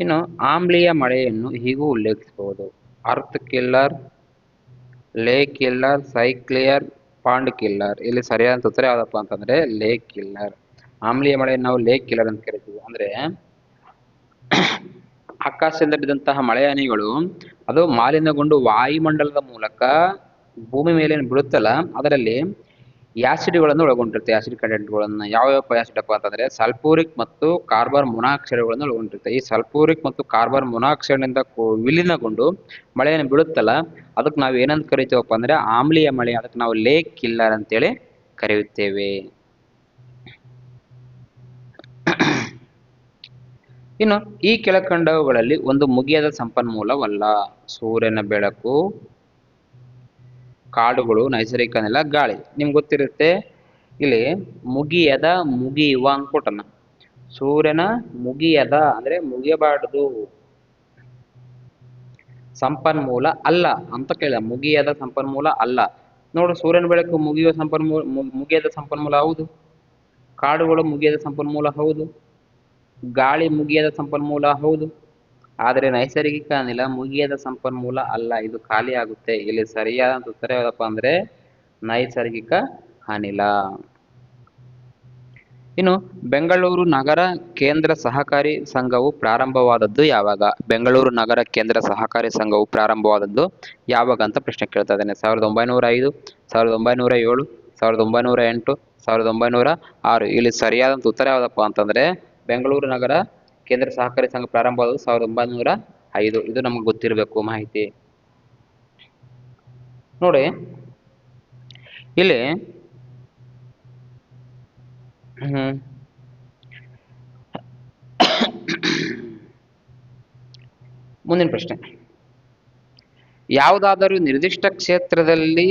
ಇನ್ನು ಆಮ್ಲೀಯ ಮಳೆಯನ್ನು ಹೀಗೂ ಉಲ್ಲೇಖಿಸಬಹುದು: ಅರ್ತ್ ಕಿಲ್ಲರ್, ಲೇಕ್ ಕಿಲ್ಲರ್, ಸೈಕ್ಲಿಯರ್, ಪಾಂಡ್ ಕಿಲ್ಲರ್. ಇಲ್ಲಿ ಸರಿಯಾದ ಉತ್ತರ ಯಾವ್ದಪ್ಪ ಅಂತಂದ್ರೆ ಲೇಕ್ ಕಿಲ್ಲರ್. ಆಮ್ಲೀಯ ಮಳೆಯನ್ನು ನಾವು ಲೇಕ್ ಕಿಲ್ಲರ್ ಅಂತ ಕರಿತೀವಿ. ಅಂದ್ರೆ ಆಕಾಶದಿಂದ ಬಿದ್ದಂತಹ ಮಳೆ ಹನಿಗಳು ಅದು ಮಾಲಿನ್ಯಗೊಂಡು ವಾಯುಮಂಡಲದ ಮೂಲಕ ಭೂಮಿ ಮೇಲೆ ಬೀಳುತ್ತಲ್ಲ, ಅದರಲ್ಲಿ ಆಸಿಡ್ಗಳನ್ನು ಒಳಗೊಂಡಿರುತ್ತೆ. ಆಸಿಡ್ ಕಂಟೆಂಟ್ಗಳನ್ನು ಯಾವ ಆಸಿಡ್ ಅಪ್ಪ ಅಂತಂದ್ರೆ ಸಲ್ಫೂರಿಕ್ ಮತ್ತು ಕಾರ್ಬನ್ ಮೊನಾಕ್ಸೈಡ್ಗಳನ್ನು ಒಳಗೊಂಡಿರುತ್ತೆ. ಈ ಸಲ್ಫೂರಿಕ್ ಮತ್ತು ಕಾರ್ಬನ್ ಮೊನಾಕ್ಸೈಡ್ನಿಂದ ವಿಲೀನಗೊಂಡು ಮಳೆಯನ್ನು ಬೀಳುತ್ತಲ್ಲ, ಅದಕ್ಕೆ ನಾವು ಏನಂತ ಕರಿತೀವಪ್ಪ ಅಂದ್ರೆ ಆಮ್ಲೀಯ ಮಳೆ. ಅದಕ್ಕೆ ನಾವು ಲೇಕ್ ಕಿಲ್ಲರ್ ಅಂತೇಳಿ ಕರೆಯುತ್ತೇವೆ. ಇನ್ನು ಈ ಕೆಳಕಂಡವುಗಳಲ್ಲಿ ಒಂದು ಮುಗಿಯದ ಸಂಪನ್ಮೂಲವಲ್ಲ: ಸೂರ್ಯನ ಬೆಳಕು, ಕಾಡುಗಳು, ನೈಸರ್ಗಿಕ ಅನಿಲ, ಗಾಳಿ. ನಿಮ್ಗೆ ಗೊತ್ತಿರುತ್ತೆ ಇಲ್ಲಿ ಮುಗಿಯದ, ಮುಗಿಯುವ ಅನ್ಕೊಟ್ಟನ. ಸೂರ್ಯನ ಮುಗಿಯದ ಅಂದ್ರೆ ಮುಗಿಯಬಾರದು ಸಂಪನ್ಮೂಲ ಅಲ್ಲ ಅಂತ ಕೇಳಿದ. ಮುಗಿಯದ ಸಂಪನ್ಮೂಲ ಅಲ್ಲ. ನೋಡು, ಸೂರ್ಯನ ಬೆಳಕು ಮುಗಿಯದ ಸಂಪನ್ಮೂಲ ಹೌದು. ಕಾಡುಗಳು ಮುಗಿಯದ ಸಂಪನ್ಮೂಲ ಹೌದು. ಗಾಳಿ ಮುಗಿಯದ ಸಂಪನ್ಮೂಲ ಹೌದು. ಆದರೆ ನೈಸರ್ಗಿಕ ಅನಿಲ ಮುಗಿಯದ ಸಂಪನ್ಮೂಲ ಅಲ್ಲ, ಇದು ಖಾಲಿ ಆಗುತ್ತೆ. ಇಲ್ಲಿ ಸರಿಯಾದ ಉತ್ತರ ಯಾವ್ದಪ್ಪ ಅಂದ್ರೆ ನೈಸರ್ಗಿಕ ಅನಿಲ. ಇನ್ನು ಬೆಂಗಳೂರು ನಗರ ಕೇಂದ್ರ ಸಹಕಾರಿ ಸಂಘವು ಪ್ರಾರಂಭವಾದದ್ದು ಯಾವಾಗ? ಬೆಂಗಳೂರು ನಗರ ಕೇಂದ್ರ ಸಹಕಾರಿ ಸಂಘವು ಪ್ರಾರಂಭವಾದದ್ದು ಯಾವಾಗ ಅಂತ ಪ್ರಶ್ನೆ ಕೇಳ್ತಾ ಇದ್ದೇನೆ. 1905, 1907, 1908, 1906. ಇಲ್ಲಿ ಸರಿಯಾದಂತ ಉತ್ತರ ಯಾವ್ದಪ್ಪ ಅಂತಂದ್ರೆ ಬೆಂಗಳೂರು ನಗರ ಕೇಂದ್ರ ಸಹಕಾರಿ ಸಂಘ ಪ್ರಾರಂಭವಾದದ್ದು 1905. ಇದು ನಮ್ಗೆ ಗೊತ್ತಿರಬೇಕು ಮಾಹಿತಿ. ನೋಡಿ ಇಲ್ಲಿ ಮುಂದಿನ ಪ್ರಶ್ನೆ: ಯಾವುದಾದರೂ ನಿರ್ದಿಷ್ಟ ಕ್ಷೇತ್ರದಲ್ಲಿ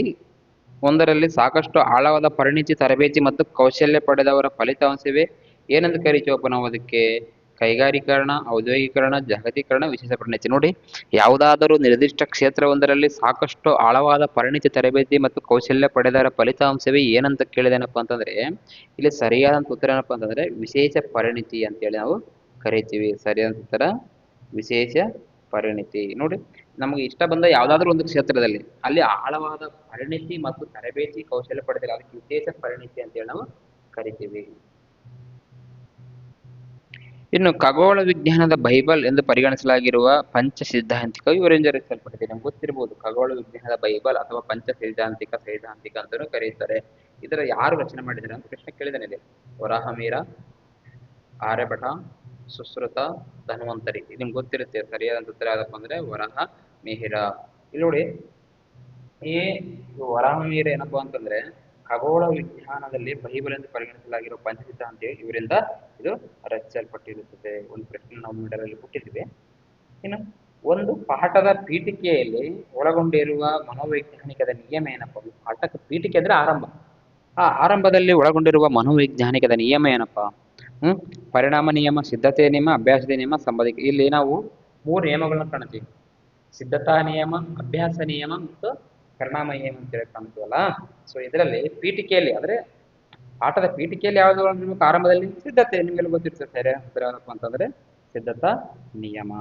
ಒಂದರಲ್ಲಿ ಸಾಕಷ್ಟು ಆಳವಾದ ಪರಿಣಿತಿ, ತರಬೇತಿ ಮತ್ತು ಕೌಶಲ್ಯ ಪಡೆದವರ ಫಲಿತಾಂಶವೇ ಏನೆಂದು ಕರೀತೀವಪ್ಪ ನಾವು ಅದಕ್ಕೆ? ಕೈಗಾರೀಕರಣ, ಔದ್ಯೋಗೀಕರಣ, ಜಾಗತೀಕರಣ, ವಿಶೇಷ ಪರಿಣಿತಿ. ನೋಡಿ, ಯಾವುದಾದರೂ ನಿರ್ದಿಷ್ಟ ಕ್ಷೇತ್ರವೊಂದರಲ್ಲಿ ಸಾಕಷ್ಟು ಆಳವಾದ ಪರಿಣಿತಿ, ತರಬೇತಿ ಮತ್ತು ಕೌಶಲ್ಯ ಪಡೆದವರ ಫಲಿತಾಂಶವೇ ಏನಂತ ಕೇಳಿದೇನಪ್ಪ ಅಂತಂದ್ರೆ ಇಲ್ಲಿ ಸರಿಯಾದಂತ ಉತ್ತರ ಏನಪ್ಪ ಅಂತಂದ್ರೆ ವಿಶೇಷ ಪರಿಣಿತಿ ಅಂತೇಳಿ ನಾವು ಕರಿತೀವಿ. ಸರಿಯಾದ ಉತ್ತರ ವಿಶೇಷ ಪರಿಣಿತಿ. ನೋಡಿ, ನಮಗೆ ಇಷ್ಟ ಬಂದ ಯಾವ್ದಾದ್ರು ಒಂದು ಕ್ಷೇತ್ರದಲ್ಲಿ ಅಲ್ಲಿ ಆಳವಾದ ಪರಿಣಿತಿ ಮತ್ತು ತರಬೇತಿ ಕೌಶಲ್ಯ ಪಡೆದಿಲ್ಲ, ಅದಕ್ಕೆ ವಿಶೇಷ ಪರಿಣಿತಿ ಅಂತೇಳಿ ನಾವು ಕರಿತೀವಿ. ಇನ್ನು ಖಗೋಳ ವಿಜ್ಞಾನದ ಬೈಬಲ್ ಎಂದು ಪರಿಗಣಿಸಲಾಗಿರುವ ಪಂಚ ಸಿದ್ಧಾಂತಿಕ ವಿವರಿಸಲ್ಪಟ್ಟಿದೆ. ನಮ್ಗೆ ಗೊತ್ತಿರಬಹುದು ಖಗೋಳ ವಿಜ್ಞಾನದ ಬೈಬಲ್ ಅಥವಾ ಪಂಚ ಸೈದ್ಧಾಂತಿಕ ಅಂತಾನೂ ಕರೆಯುತ್ತಾರೆ. ಇದರ ಯಾರು ರಚನೆ ಮಾಡಿದ್ದಾರೆ ಅಂತ ಪ್ರಶ್ನೆ ಕೇಳಿದಾನೆ ಇಲ್ಲಿ. ವರಾಹಮಿಹಿರ, ಆರ್ಯಭಟ, ಸುಶ್ರುತ, ಧನ್ವಂತರಿ. ನಿಮ್ಗೆ ಗೊತ್ತಿರುತ್ತೆ. ಸರಿಯಾದ ಉತ್ತರ ಯಾವ್ದಪ್ಪ ಅಂದ್ರೆ ವರಾಹಮಿಹಿರ. ಇಲ್ಲಿ ನೋಡಿ, ಈ ವರಾಹಮಿಹಿರ ಏನಪ್ಪಾ ಅಂತಂದ್ರೆ ಖಗೋಳ ವಿಜ್ಞಾನದಲ್ಲಿ ಬೈಬಲ್ ಎಂದು ಪರಿಗಣಿಸಲಾಗಿರುವ ಪಂಚಸಿದ್ಧಾಂತಿ ಇವರಿಂದ ಇದು ರಚಿಸಲ್ಪಟ್ಟಿರುತ್ತದೆ. ಒಂದು ಪ್ರಶ್ನೆ ನಾವು ಮಿಡಲಲ್ಲಿ ಕೊಟ್ಟಿದ್ವಿ. ಇನ್ನು ಒಂದು ಪಾಠದ ಪೀಠಿಕೆಯಲ್ಲಿ ಒಳಗೊಂಡಿರುವ ಮನೋವೈಜ್ಞಾನಿಕದ ನಿಯಮ ಏನಪ್ಪ? ಪಾಠದ ಪೀಠಿಕೆ ಅಂದ್ರೆ ಆರಂಭ. ಆ ಆರಂಭದಲ್ಲಿ ಒಳಗೊಂಡಿರುವ ಮನೋವೈಜ್ಞಾನಿಕದ ನಿಯಮ ಏನಪ್ಪ? ಪರಿಣಾಮ ನಿಯಮ, ಸಿದ್ಧತೆಯ ನಿಯಮ, ಅಭ್ಯಾಸದ ನಿಯಮ, ಸಂಬಂಧಿಕ. ಇಲ್ಲಿ ನಾವು ಮೂರು ನಿಯಮಗಳನ್ನ ಕಾಣ್ತೀವಿ. ಸಿದ್ಧತಾ ನಿಯಮ, ಅಭ್ಯಾಸ ನಿಯಮ ಮತ್ತು ಪರಿಣಾಮ ನಿಯಮ ಅಂತೇಳಿ ಕಾಣ್ತೀವಲ್ಲ. ಸೊ ಇದರಲ್ಲಿ ಪೀಠಿಕೆಯಲ್ಲಿ ಅಂದ್ರೆ ಆಟದ ಪೀಠಿಕೆಯಲ್ಲಿ ಯಾವ್ದು ನಿಮಗೆ ಆರಂಭದಲ್ಲಿ ಸಿದ್ಧತೆ ನಿಮಗೆಲ್ಲ ಗೊತ್ತಿರ್ತದೆ. ಸರಿ ಉತ್ತರ ಯಾವ್ದಪ್ಪ ಅಂತಂದ್ರೆ ಸಿದ್ಧತಾ ನಿಯಮ.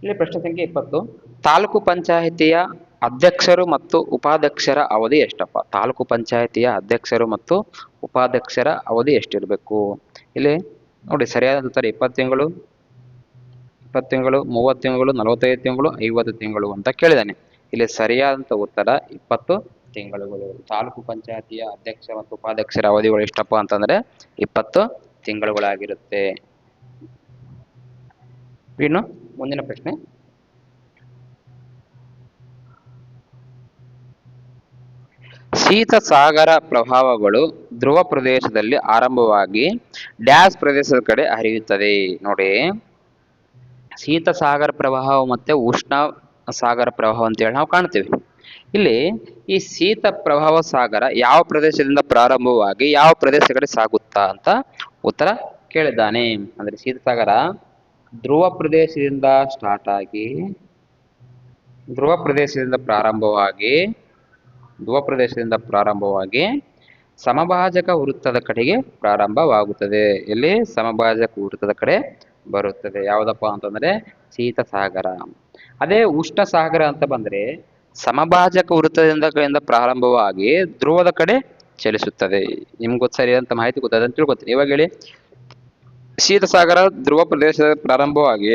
ಇಲ್ಲಿ ಪ್ರಶ್ನೆ ಸಂಖ್ಯೆ 20. ತಾಲೂಕು ಪಂಚಾಯಿತಿಯ ಅಧ್ಯಕ್ಷರು ಮತ್ತು ಉಪಾಧ್ಯಕ್ಷರ ಅವಧಿ ಎಷ್ಟಪ್ಪ? ತಾಲೂಕು ಪಂಚಾಯಿತಿಯ ಅಧ್ಯಕ್ಷರು ಮತ್ತು ಉಪಾಧ್ಯಕ್ಷರ ಅವಧಿ ಎಷ್ಟಿರಬೇಕು? ಇಲ್ಲಿ ನೋಡಿ ಸರಿಯಾದ ಉತ್ತರ 20 ತಿಂಗಳು, 20 ತಿಂಗಳು, 30 ತಿಂಗಳು, 45 ತಿಂಗಳು, 50 ತಿಂಗಳು ಅಂತ ಕೇಳಿದಾನೆ. ಇಲ್ಲಿ ಸರಿಯಾದಂತ ಉತ್ತರ 20 ತಿಂಗಳುಗಳು. ತಾಲೂಕು ಪಂಚಾಯತಿಯ ಅಧ್ಯಕ್ಷ ಮತ್ತು ಉಪಾಧ್ಯಕ್ಷರ ಅವಧಿಗಳು ಎಷ್ಟಪ್ಪ ಅಂತಂದ್ರೆ 20 ತಿಂಗಳುಗಳಾಗಿರುತ್ತೆ. ಇನ್ನು ಮುಂದಿನ ಪ್ರಶ್ನೆ, ಶೀತ ಸಾಗರ ಪ್ರವಾಹಗಳು ಧ್ರುವ ಪ್ರದೇಶದಲ್ಲಿ ಆರಂಭವಾಗಿ ಡ್ಯಾಶ್ ಪ್ರದೇಶದ ಕಡೆ ಹರಿಯುತ್ತದೆ. ನೋಡಿ, ಶೀತ ಸಾಗರ ಪ್ರವಾಹ ಮತ್ತೆ ಉಷ್ಣ ಸಾಗರ ಪ್ರವಾಹ ಅಂತೇಳಿ ನಾವು ಕಾಣ್ತೀವಿ. ಇಲ್ಲಿ ಈ ಶೀತ ಪ್ರವಾಹ ಸಾಗರ ಯಾವ ಪ್ರದೇಶದಿಂದ ಪ್ರಾರಂಭವಾಗಿ ಯಾವ ಪ್ರದೇಶ ಕಡೆ ಸಾಗುತ್ತಾ ಅಂತ ಉತ್ತರ ಕೇಳಿದ್ದಾನೆ. ಅಂದ್ರೆ ಶೀತ ಸಾಗರ ಧ್ರುವ ಪ್ರದೇಶದಿಂದ ಸ್ಟಾರ್ಟ್ ಆಗಿ ಧ್ರುವ ಪ್ರದೇಶದಿಂದ ಪ್ರಾರಂಭವಾಗಿ ಸಮಭಾಜಕ ವೃತ್ತದ ಕಡೆಗೆ ಪ್ರಾರಂಭವಾಗುತ್ತದೆ. ಇಲ್ಲಿ ಸಮಭಾಜಕ ವೃತ್ತದ ಕಡೆ ಬರುತ್ತದೆ. ಯಾವ್ದಪ್ಪ ಅಂತಂದ್ರೆ ಶೀತ ಸಾಗರ. ಅದೇ ಉಷ್ಣ ಸಾಗರ ಅಂತ ಬಂದ್ರೆ ಸಮಭಾಜಕ ವೃತ್ತದಿಂದ ಪ್ರಾರಂಭವಾಗಿ ಧ್ರುವದ ಕಡೆ ಚಲಿಸುತ್ತದೆ. ನಿಮ್ಗೆ ಸರಿಯಾದಂತ ಮಾಹಿತಿ ಗೊತ್ತಾದ ಅಂತ ತಿಳ್ಕೊತೀನಿ. ಇವಾಗ ಹೇಳಿ, ಶೀತ ಸಾಗರ ಧ್ರುವ ಪ್ರದೇಶದ ಪ್ರಾರಂಭವಾಗಿ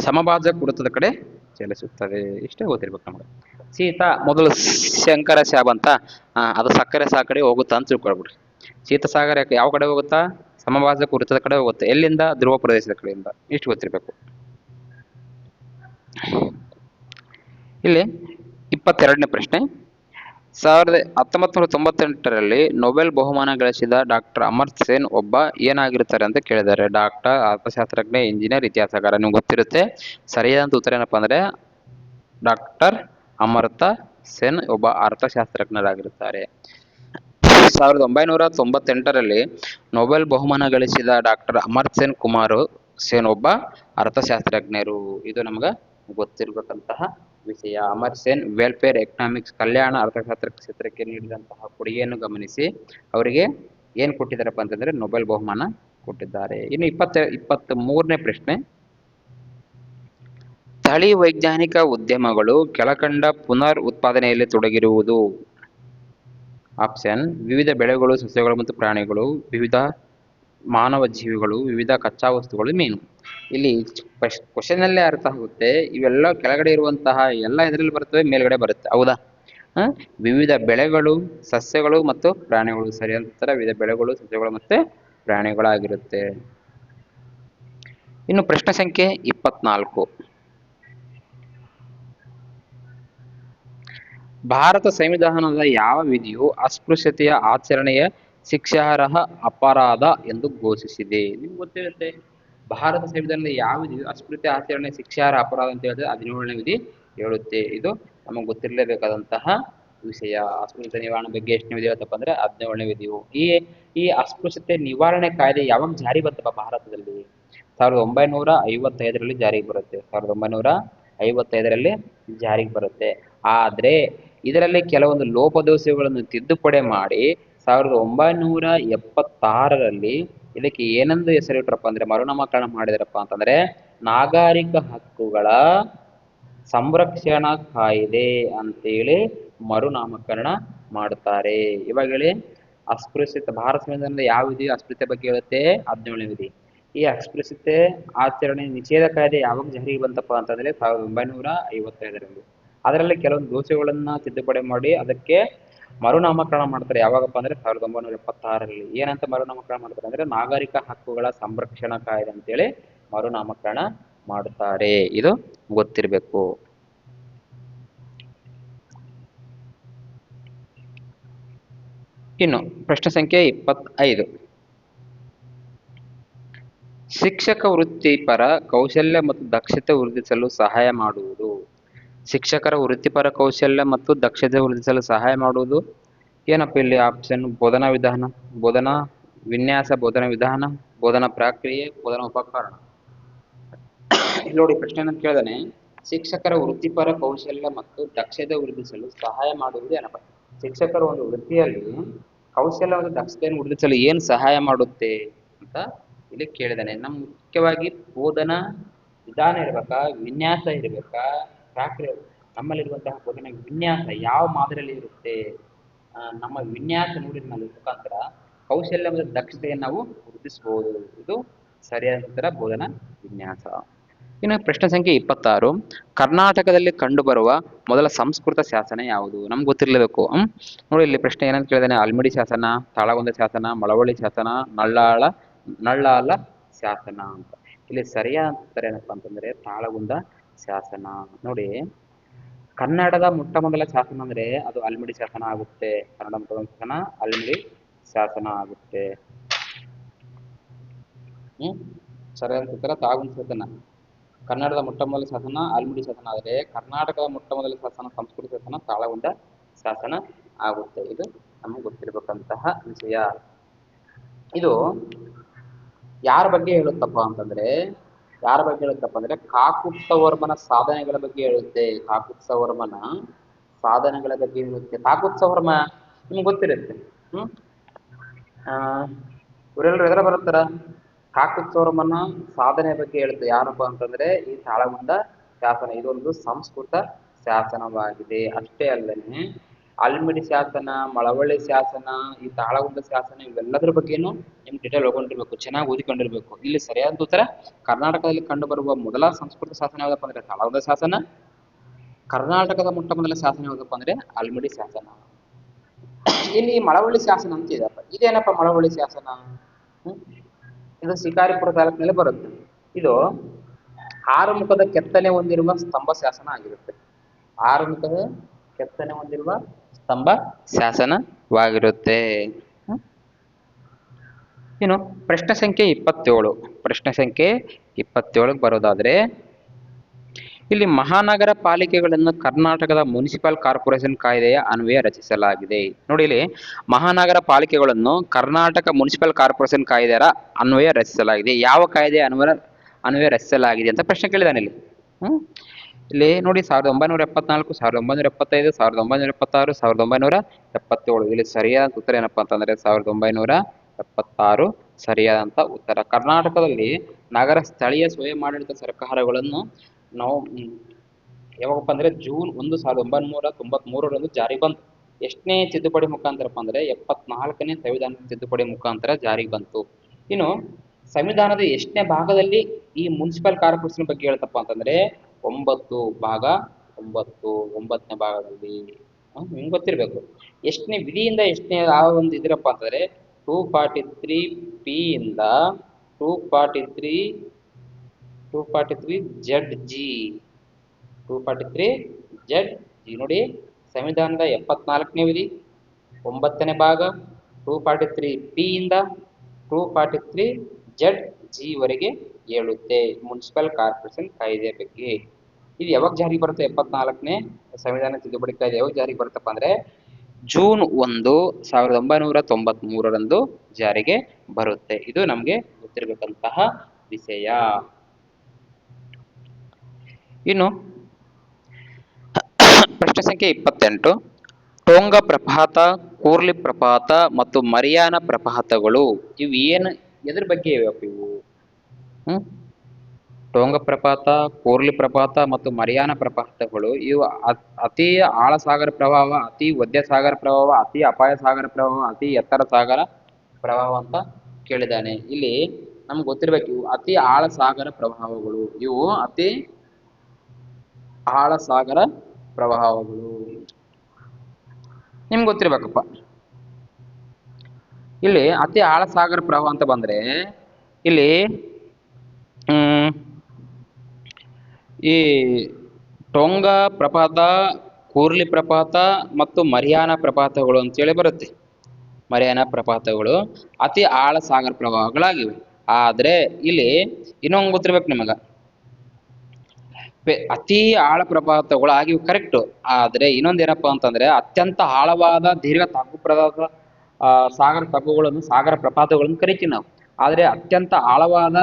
ಸಮಭಾಜಕ ವೃತ್ತದ ಕಡೆ ಚಲಿಸುತ್ತದೆ. ಇಷ್ಟೇ ಗೊತ್ತಿರ್ಬೇಕು ನಮ್ಗೆ. ಶೀತ ಮೊದಲು ಶಂಕರ ಶಾಬ್ ಅಂತ ಅದು ಸಕ್ಕರೆ ಸಾ ಕಡೆ ಹೋಗುತ್ತಾ ಅಂತ ತಿಳ್ಕೊಳ್ಬಿಡ್ರಿ. ಶೀತ ಸಾಗರ ಯಾವ ಕಡೆ ಹೋಗುತ್ತಾ? ಸಮಭಾಜಕ ವೃತ್ತದ ಕಡೆ ಹೋಗುತ್ತೆ. ಎಲ್ಲಿಂದ? ಧ್ರುವ ಪ್ರದೇಶದ ಕಡೆಯಿಂದ. ಇಷ್ಟು ಗೊತ್ತಿರ್ಬೇಕು. ಇಲ್ಲಿ 22ನೇ ಪ್ರಶ್ನೆ, 1998ರಲ್ಲಿ ನೊಬೆಲ್ ಬಹುಮಾನ ಗಳಿಸಿದ ಡಾಕ್ಟರ್ ಅಮರ್ತ್ಯ ಸೇನ್ ಒಬ್ಬ ಏನಾಗಿರ್ತಾರೆ ಅಂತ ಕೇಳಿದ್ದಾರೆ. ಡಾಕ್ಟರ್, ಅರ್ಥಶಾಸ್ತ್ರಜ್ಞ, ಇಂಜಿನಿಯರ್, ಇತಿಹಾಸಕಾರ. ನಿಮ್ಗೆ ಗೊತ್ತಿರುತ್ತೆ. ಸರಿಯಾದಂತ ಉತ್ತರ ಏನಪ್ಪಾ ಅಂದ್ರೆ ಡಾಕ್ಟರ್ ಅಮರ್ತ್ಯ ಸೇನ್ ಒಬ್ಬ ಅರ್ಥಶಾಸ್ತ್ರಜ್ಞರಾಗಿರುತ್ತಾರೆ. 1998ರಲ್ಲಿ ನೊಬೆಲ್ ಬಹುಮಾನ ಗಳಿಸಿದ ಡಾಕ್ಟರ್ ಅಮರ್ತ್ಯ ಸೇನ್ ಒಬ್ಬ ಅರ್ಥಶಾಸ್ತ್ರಜ್ಞರು. ಇದು ನಮ್ಗ ಗೊತ್ತಿರಬೇಕಂತಹ ವಿಷಯ. ಅಮರ್ತ್ಯ ಸೇನ್ ವೆಲ್ಫೇರ್ ಎಕನಾಮಿಕ್ಸ್, ಕಲ್ಯಾಣ ಅರ್ಥಶಾಸ್ತ್ರ ಕ್ಷೇತ್ರಕ್ಕೆ ನೀಡಿದಂತಹ ಕೊಡುಗೆಯನ್ನು ಗಮನಿಸಿ ಅವರಿಗೆ ಏನ್ ಕೊಟ್ಟಿದ್ದಾರಪ್ಪ ಅಂತಂದ್ರೆ ನೊಬೆಲ್ ಬಹುಮಾನ ಕೊಟ್ಟಿದ್ದಾರೆ. ಇನ್ನು 23ನೇ ಪ್ರಶ್ನೆ, ತಳಿ ವೈಜ್ಞಾನಿಕ ಉದ್ಯಮಗಳು ಕೆಳಕಂಡ ಪುನರ್ ಉತ್ಪಾದನೆಯಲ್ಲಿ ತೊಡಗಿರುವುದು. ಆಪ್ಷನ್: ವಿವಿಧ ಬೆಳೆಗಳು, ಸಸ್ಯಗಳು ಮತ್ತು ಪ್ರಾಣಿಗಳು, ವಿವಿಧ ಮಾನವ ಜೀವಿಗಳು, ವಿವಿಧ ಕಚ್ಚಾ ವಸ್ತುಗಳು, ಮೀನು. ಇಲ್ಲಿ ಕ್ವಶನ್ ಅಲ್ಲೇ ಅರ್ಥ ಆಗುತ್ತೆ. ಇವೆಲ್ಲ ಕೆಳಗಡೆ ಇರುವಂತಹ ಎಲ್ಲ ಇದರಲ್ಲಿ ಬರ್ತವೆ, ಮೇಲ್ಗಡೆ ಬರುತ್ತೆ. ಹೌದಾ? ವಿವಿಧ ಬೆಳೆಗಳು, ಸಸ್ಯಗಳು ಮತ್ತು ಪ್ರಾಣಿಗಳು. ಸರಿಯಾದ ಉತ್ತರ ವಿವಿಧ ಬೆಳೆಗಳು, ಸಸ್ಯಗಳು ಮತ್ತೆ ಪ್ರಾಣಿಗಳಾಗಿರುತ್ತೆ. ಇನ್ನು ಪ್ರಶ್ನೆ ಸಂಖ್ಯೆ 24. ಭಾರತ ಸಂವಿಧಾನದ ಯಾವ ವಿಧಿಯು ಅಸ್ಪೃಶ್ಯತೆಯ ಆಚರಣೆಯ ಶಿಕ್ಷಾರ್ಹ ಅಪರಾಧ ಎಂದು ಘೋಷಿಸಿದೆ? ನಿಮ್ಗೆ ಗೊತ್ತಿರುತ್ತೆ. ಭಾರತ ಸಂವಿಧಾನದ ಯಾವ ವಿಧಿಯು ಅಸ್ಪೃಶ್ಯತೆ ಆಚರಣೆ ಶಿಕ್ಷಾರ್ಹ ಅಪರಾಧ ಅಂತ ಹೇಳಿದ್ರೆ 17ನೇ ವಿಧಿ ಹೇಳುತ್ತೆ. ಇದು ನಮಗೆ ಗೊತ್ತಿರಲೇಬೇಕಾದಂತಹ ವಿಷಯ. ಅಸ್ಪೃಶ್ಯತೆ ನಿವಾರಣೆ ಬಗ್ಗೆ ಎಷ್ಟನೇ ವಿಧಿ ಹೇಳ್ತಪ್ಪ ಅಂದ್ರೆ 17ನೇ ವಿಧಿಯು. ಈ ಅಸ್ಪೃಶ್ಯತೆ ನಿವಾರಣೆ ಕಾಯ್ದೆ ಯಾವಾಗ ಜಾರಿ ಬಂತಪ್ಪ ಭಾರತದಲ್ಲಿ? 1955ರಲ್ಲಿ ಜಾರಿಗೆ ಬರುತ್ತೆ. 1955ರಲ್ಲಿ ಜಾರಿಗೆ ಬರುತ್ತೆ. ಆದ್ರೆ ಇದರಲ್ಲಿ ಕೆಲವೊಂದು ಲೋಪದೋಷಗಳನ್ನು ತಿದ್ದುಪಡಿ ಮಾಡಿ 1976ರಲ್ಲಿ ಇದಕ್ಕೆ ಏನೆಂದು ಹೆಸರಿಟ್ರಪ್ಪ ಅಂದ್ರೆ ಮರುನಾಮಕರಣ ಮಾಡಿದ್ರಪ್ಪ ಅಂತಂದ್ರೆ ನಾಗರಿಕ ಹಕ್ಕುಗಳ ಸಂರಕ್ಷಣಾ ಕಾಯ್ದೆ ಅಂತೇಳಿ ಮರುನಾಮಕರಣ ಮಾಡುತ್ತಾರೆ. ಇವಾಗ ಹೇಳಿ, ಅಸ್ಪೃಶ್ಯತೆ ಭಾರತ ಸಂವಿಧಾನದ ಯಾವ ವಿಧಿ ಅಸ್ಪೃಶ್ಯತೆ ಬಗ್ಗೆ ಹೇಳುತ್ತೆ? 17ನೇ ವಿಧಿ. ಈ ಅಸ್ಪೃಶ್ಯತೆ ಆಚರಣೆ ನಿಷೇಧ ಕಾಯ್ದೆ ಯಾವಾಗ ಜಾರಿಗೆ ಬಂತಪ್ಪ ಅಂತಂದ್ರೆ 1955ರಲ್ಲಿ. ಅದರಲ್ಲಿ ಕೆಲವೊಂದು ದೋಷಗಳನ್ನ ತಿದ್ದುಪಡಿ ಮಾಡಿ ಅದಕ್ಕೆ ಮರುನಾಮಕರಣ ಮಾಡ್ತಾರೆ. ಯಾವಾಗಪ್ಪ ಅಂದ್ರೆ 1976ರಲ್ಲಿ. ಏನಂತ ಮರುನಾಮಕರಣ ಮಾಡ್ತಾರೆ ಅಂದ್ರೆ ನಾಗರಿಕ ಹಕ್ಕುಗಳ ಸಂರಕ್ಷಣಾ ಕಾಯ್ದೆ ಅಂತೇಳಿ ಮರುನಾಮಕರಣ ಮಾಡುತ್ತಾರೆ. ಇದು ಗೊತ್ತಿರಬೇಕು. ಇನ್ನು ಪ್ರಶ್ನೆ ಸಂಖ್ಯೆ 25. ಶಿಕ್ಷಕ ವೃತ್ತಿಪರ ಕೌಶಲ್ಯ ಮತ್ತು ದಕ್ಷತೆ ವೃದ್ಧಿಸಲು ಸಹಾಯ ಮಾಡುವುದು. ಶಿಕ್ಷಕರ ವೃತ್ತಿಪರ ಕೌಶಲ್ಯ ಮತ್ತು ದಕ್ಷತೆ ವೃದ್ಧಿಸಲು ಸಹಾಯ ಮಾಡುವುದು ಏನಪ್ಪ? ಇಲ್ಲಿ ಆಪ್ಷನ್: ಬೋಧನಾ ವಿನ್ಯಾಸ, ಬೋಧನಾ ವಿಧಾನ, ಬೋಧನಾ ಪ್ರಕ್ರಿಯೆ, ಬೋಧನಾ ಉಪಕರಣ. ಇಲ್ಲಿ ನೋಡಿ ಪ್ರಶ್ನೆ ಏನಂತ ಕೇಳಿದಾನೆ, ಶಿಕ್ಷಕರ ವೃತ್ತಿಪರ ಕೌಶಲ್ಯ ಮತ್ತು ದಕ್ಷತೆ ವೃದ್ಧಿಸಲು ಸಹಾಯ ಮಾಡುವುದು ಏನಪ್ಪ? ಶಿಕ್ಷಕರು ಒಂದು ವೃತ್ತಿಯಲ್ಲಿ ಕೌಶಲ್ಯ ಮತ್ತು ದಕ್ಷತೆಯನ್ನು ವೃದ್ಧಿಸಲು ಏನು ಸಹಾಯ ಮಾಡುತ್ತೆ ಅಂತ ಇಲ್ಲಿ ಕೇಳಿದಾನೆ. ನಮ್ಮ ಮುಖ್ಯವಾಗಿ ಬೋಧನಾ ವಿಧಾನ ಇರ್ಬೇಕಾ, ವಿನ್ಯಾಸ ಇರ್ಬೇಕಾ, ಪ್ರಕ್ರಿಯೆ? ನಮ್ಮಲ್ಲಿರುವಂತಹ ಬೋಧನಾ ವಿನ್ಯಾಸ ಯಾವ ಮಾದರಿಯಲ್ಲಿ ಇರುತ್ತೆ? ನಮ್ಮ ವಿನ್ಯಾಸ ನೋಡಿದ ಮುಖಾಂತರ ಕೌಶಲ್ಯ ಮತ್ತು ದಕ್ಷತೆಯನ್ನು ನಾವು ವೃದ್ಧಿಸಬಹುದು. ಇದು ಸರಿಯಾದ ಉತ್ತರ ಬೋಧನಾ ವಿನ್ಯಾಸ. ಇನ್ನು ಪ್ರಶ್ನೆ ಸಂಖ್ಯೆ 26, ಕರ್ನಾಟಕದಲ್ಲಿ ಕಂಡುಬರುವ ಮೊದಲ ಸಂಸ್ಕೃತ ಶಾಸನ ಯಾವುದು? ನಮ್ಗೆ ಗೊತ್ತಿರಲೇಬೇಕು. ನೋಡಿ ಇಲ್ಲಿ ಪ್ರಶ್ನೆ ಏನಂತ ಕೇಳಿದಾನೆ, ಆಲ್ಮಡಿ ಶಾಸನ, ತಾಳಗುಂದ ಶಾಸನ, ಮಳವಳ್ಳಿ ಶಾಸನ, ನಳ್ಳಾಲ ಶಾಸನ ಅಂತ. ಇಲ್ಲಿ ಸರಿಯಾದ ಉತ್ತರ ಏನಪ್ಪಾ ಅಂತಂದ್ರೆ ತಾಳಗುಂದ ಶಾಸನ. ನೋಡಿ, ಕನ್ನಡದ ಮೊಟ್ಟ ಮೊದಲ ಶಾಸನ ಅಂದ್ರೆ ಅದು ಆಲ್ಮಡಿ ಶಾಸನ ಆಗುತ್ತೆ. ಕನ್ನಡ ಮೊಟ್ಟ ಮೊದಲ ಶಾಸನ ಆಲ್ಮಡಿ ಶಾಸನ ಆಗುತ್ತೆ. ಸರಿಯಾದ ಉತ್ತರ ತಾಳಗುಂದ ಶಾಸನ. ಕನ್ನಡದ ಮೊಟ್ಟ ಮೊದಲ ಶಾಸನ ಆಲ್ಮಡಿ ಶಾಸನ ಆದರೆ ಕರ್ನಾಟಕದ ಮೊಟ್ಟ ಮೊದಲ ಶಾಸನ ಸಂಸ್ಕೃತ ಶಾಸನ ತಾಳಗುಂದ ಶಾಸನ ಆಗುತ್ತೆ. ಇದು ನಮಗೆ ಗೊತ್ತಿರಬೇಕಂತಹ ವಿಷಯ. ಇದು ಯಾರ ಬಗ್ಗೆ ಹೇಳುತ್ತಪ್ಪ ಅಂತಂದ್ರೆ ಕಾಕುತ್ಸವರ್ಮನ ಸಾಧನೆಗಳ ಬಗ್ಗೆ ಹೇಳುತ್ತೆ. ಕಾಕುತ್ಸವರ್ಮನ ಸಾಧನೆಗಳ ಬಗ್ಗೆ ಹೇಳುತ್ತೆ. ಕಾಕುತ್ಸವರ್ಮ ನಿಮ್ಗೆ ಗೊತ್ತಿರುತ್ತೆ. ಇವರೆಲ್ಲರೂ ಎದುರ ಬರುತ್ತಾರ? ಕಾಕುತ್ಸವರ್ಮನ ಸಾಧನೆ ಬಗ್ಗೆ ಹೇಳುತ್ತೆ. ಯಾರಪ್ಪ ಅಂತಂದ್ರೆ ಈ ತಾಳಗುಂದ ಶಾಸನ. ಇದೊಂದು ಸಂಸ್ಕೃತ ಶಾಸನವಾಗಿದೆ. ಅಷ್ಟೇ ಅಲ್ಲದೆ ಆಲ್ಮಡಿ ಶಾಸನ, ಮಳವಳ್ಳಿ ಶಾಸನ, ಈ ತಾಳಗುಂದ ಶಾಸನ ಇವೆಲ್ಲದರ ಬಗ್ಗೆನೂ ನಿಮ್ಗೆ ಡೀಟೇಲ್ ಓದ್ಕೊಂಡಿರ್ಬೇಕು, ಚೆನ್ನಾಗಿ ಓದಿಕೊಂಡಿರ್ಬೇಕು. ಇಲ್ಲಿ ಸರಿಯಾದ ಉತ್ತರ ಕರ್ನಾಟಕದಲ್ಲಿ ಕಂಡುಬರುವ ಮೊದಲ ಸಂಸ್ಕೃತ ಶಾಸನ ಯಾವ್ದಪ್ಪ ಅಂದ್ರೆ ತಾಳಗುಂದ ಶಾಸನ. ಕರ್ನಾಟಕದ ಮೊಟ್ಟ ಮೊದಲ ಶಾಸನ ಯಾವ್ದಪ್ಪ ಅಂದ್ರೆ ಆಲ್ಮಡಿ ಶಾಸನ. ಇಲ್ಲಿ ಮಳವಳ್ಳಿ ಶಾಸನ ಅಂತ ಇದೆಯಪ್ಪ. ಇದೇನಪ್ಪ ಮಳವಳ್ಳಿ ಶಾಸನ? ಇದು ಶಿಕಾರಿಪುರ ತಾಲೂಕಿನಲ್ಲಿ ಬರುತ್ತೆ. ಇದು 6 ಮುಖದ ಕೆತ್ತನೆ ಹೊಂದಿರುವ ಸ್ತಂಭ ಶಾಸನ ಆಗಿರುತ್ತೆ. 6 ಮುಖದ ಕೆತ್ತನೆ ಹೊಂದಿರುವ ಸ್ತಂಭ ಶಾಸನವಾಗಿರುತ್ತೆ. ಇನ್ನು ಪ್ರಶ್ನೆ ಸಂಖ್ಯೆ 27. ಪ್ರಶ್ನೆ ಸಂಖ್ಯೆ 27 ಬರೋದಾದ್ರೆ, ಇಲ್ಲಿ ಮಹಾನಗರ ಪಾಲಿಕೆಗಳನ್ನು ಕರ್ನಾಟಕದ ಮುನ್ಸಿಪಲ್ ಕಾರ್ಪೊರೇಷನ್ ಕಾಯ್ದೆಯ ಅನ್ವಯ ರಚಿಸಲಾಗಿದೆ. ನೋಡಿ, ಇಲ್ಲಿ ಮಹಾನಗರ ಪಾಲಿಕೆಗಳನ್ನು ಕರ್ನಾಟಕ ಮುನ್ಸಿಪಲ್ ಕಾರ್ಪೊರೇಷನ್ ಕಾಯ್ದೆಯ ಅನ್ವಯ ರಚಿಸಲಾಗಿದೆ. ಯಾವ ಕಾಯ್ದೆಯ ಅನ್ವಯ ರಚಿಸಲಾಗಿದೆ ಅಂತ ಪ್ರಶ್ನೆ ಕೇಳಿದಾನೆ ಇಲ್ಲಿ. ಇಲ್ಲಿ ನೋಡಿ 1974, 1975, 1976, 1977. ಇಲ್ಲಿ ಸರಿಯಾದ ಉತ್ತರ ಏನಪ್ಪಾ ಅಂತಂದ್ರೆ 1976 ಸರಿಯಾದಂತ ಉತ್ತರ. ಕರ್ನಾಟಕದಲ್ಲಿ ನಗರ ಸ್ಥಳೀಯ ಸ್ವಯಮಾಡಳಿತ ಸರ್ಕಾರಗಳನ್ನು ನಾವು ಯಾವಾಗಪ್ಪ ಅಂದ್ರೆ ಜೂನ್ 1, 1993 ಜಾರಿಗೆ ಬಂತು. ಎಷ್ಟನೇ ತಿದ್ದುಪಡಿ ಮುಖಾಂತರಪ್ಪ ಅಂದ್ರೆ 74ನೇ ಸಂವಿಧಾನ ತಿದ್ದುಪಡಿ ಮುಖಾಂತರ ಜಾರಿಗೆ ಬಂತು. ಇನ್ನು ಸಂವಿಧಾನದ ಎಷ್ಟನೇ ಭಾಗದಲ್ಲಿ ಈ ಮುನ್ಸಿಪಲ್ ಕಾರ್ಪೊರೇಷನ್ ಬಗ್ಗೆ ಹೇಳ್ತಪ್ಪ ಅಂತಂದ್ರೆ 9 ಭಾಗ 9, 9ನೇ ಭಾಗದಲ್ಲಿ. ನಿಮ್ಗೆ ಗೊತ್ತಿರ್ಬೇಕು. ಎಷ್ಟನೇ ವಿಧಿಯಿಂದ ಎಷ್ಟನೇ ಆ ಒಂದು ಇದ್ರಪ್ಪ ಅಂತಂದ್ರೆ 243 ಪಿ ಇಂದ 243 ZG 243 ZG. ನೋಡಿ, ಸಂವಿಧಾನದ 74ನೇ ವಿಧಿ 9ನೇ ಭಾಗ 243 ಪಿ ಇಂದ 243 ZG ವರೆಗೆ ಹೇಳುತ್ತೆ ಮುನ್ಸಿಪಲ್ ಕಾರ್ಪೊರೇಷನ್ ಕಾಯ್ದೆ ಬಗ್ಗೆ. ಇದು ಯಾವಾಗ ಜಾರಿಗೆ ಬರುತ್ತೆ? 74ನೇ ಸಂವಿಧಾನ ತಿದ್ದುಪಡಿ ಕಾಯ್ದೆ ಯಾವಾಗ ಜಾರಿಗೆ ಬರುತ್ತಪ್ಪ ಅಂದ್ರೆ ಜೂನ್ 1, 1993 ಜಾರಿಗೆ ಬರುತ್ತೆ. ಇದು ನಮ್ಗೆ ಗೊತ್ತಿರಬೇಕಂತಹ ವಿಷಯ. ಇನ್ನು ಪ್ರಶ್ನೆ ಸಂಖ್ಯೆ 28, ಟೋಂಗ ಪ್ರಪಾತ, ಕೂರ್ಲಿ ಪ್ರಪಾತ ಮತ್ತು ಮರಿಯಾನ ಪ್ರಪಾತಗಳು ಇವು ಎದ್ರ ಬಗ್ಗೆ ಇವು? ಟೋಂಗ ಪ್ರಪಾತ, ಕೂರ್ಲಿ ಪ್ರಪಾತ ಮತ್ತು ಮರಿಯಾನ ಪ್ರಪಾತಗಳು ಇವು ಅತಿ ಆಳ ಸಾಗರ ಪ್ರವಾಹ, ಅತಿ ಒದ್ದೆ ಸಾಗರ ಪ್ರವಾಹ, ಅತಿ ಅಪಾಯ ಸಾಗರ ಪ್ರವಾಹ, ಅತಿ ಎತ್ತರ ಸಾಗರ ಪ್ರವಾಹ ಅಂತ ಕೇಳಿದ್ದಾನೆ. ಇಲ್ಲಿ ನಮ್ಗೆ ಗೊತ್ತಿರ್ಬೇಕು, ಇವು ಅತಿ ಆಳ ಸಾಗರ ಪ್ರವಾಹಗಳು. ಇವು ಅತಿ ಆಳ ಸಾಗರ ಪ್ರವಾಹಗಳು ನಿಮ್ಗೆ ಗೊತ್ತಿರ್ಬೇಕಪ್ಪ. ಇಲ್ಲಿ ಅತಿ ಆಳ ಸಾಗರ ಪ್ರವಾಹ ಅಂತ ಬಂದ್ರೆ ಇಲ್ಲಿ ಈ ಟೋಂಗ ಪ್ರಪಾತ, ಕೂರ್ಲಿ ಪ್ರಪಾತ ಮತ್ತು ಮರಿಯಾನ ಪ್ರಪಾತಗಳು ಅಂತೇಳಿ ಬರುತ್ತೆ. ಮರಿಯಾನ ಪ್ರಪಾತಗಳು ಅತಿ ಆಳ ಸಾಗರ ಪ್ರವಾಹಗಳಾಗಿವೆ. ಆದ್ರೆ ಇಲ್ಲಿ ಇನ್ನೊಂದು ಗೊತ್ತಿರ್ಬೇಕು ನಿಮಗ, ಅತಿ ಆಳ ಪ್ರಪಾತಗಳು ಆಗಿವೆ ಕರೆಕ್ಟ್. ಆದ್ರೆ ಇನ್ನೊಂದೇನಪ್ಪಾ ಅಂತಂದ್ರೆ ಅತ್ಯಂತ ಆಳವಾದ ದೀರ್ಘ ಸಾಗರ ತಗ್ಗುಗಳನ್ನು ಸಾಗರ ಪ್ರಪಾತಗಳನ್ನು ಕರಿತೀವಿ ನಾವು. ಆದ್ರೆ ಅತ್ಯಂತ ಆಳವಾದ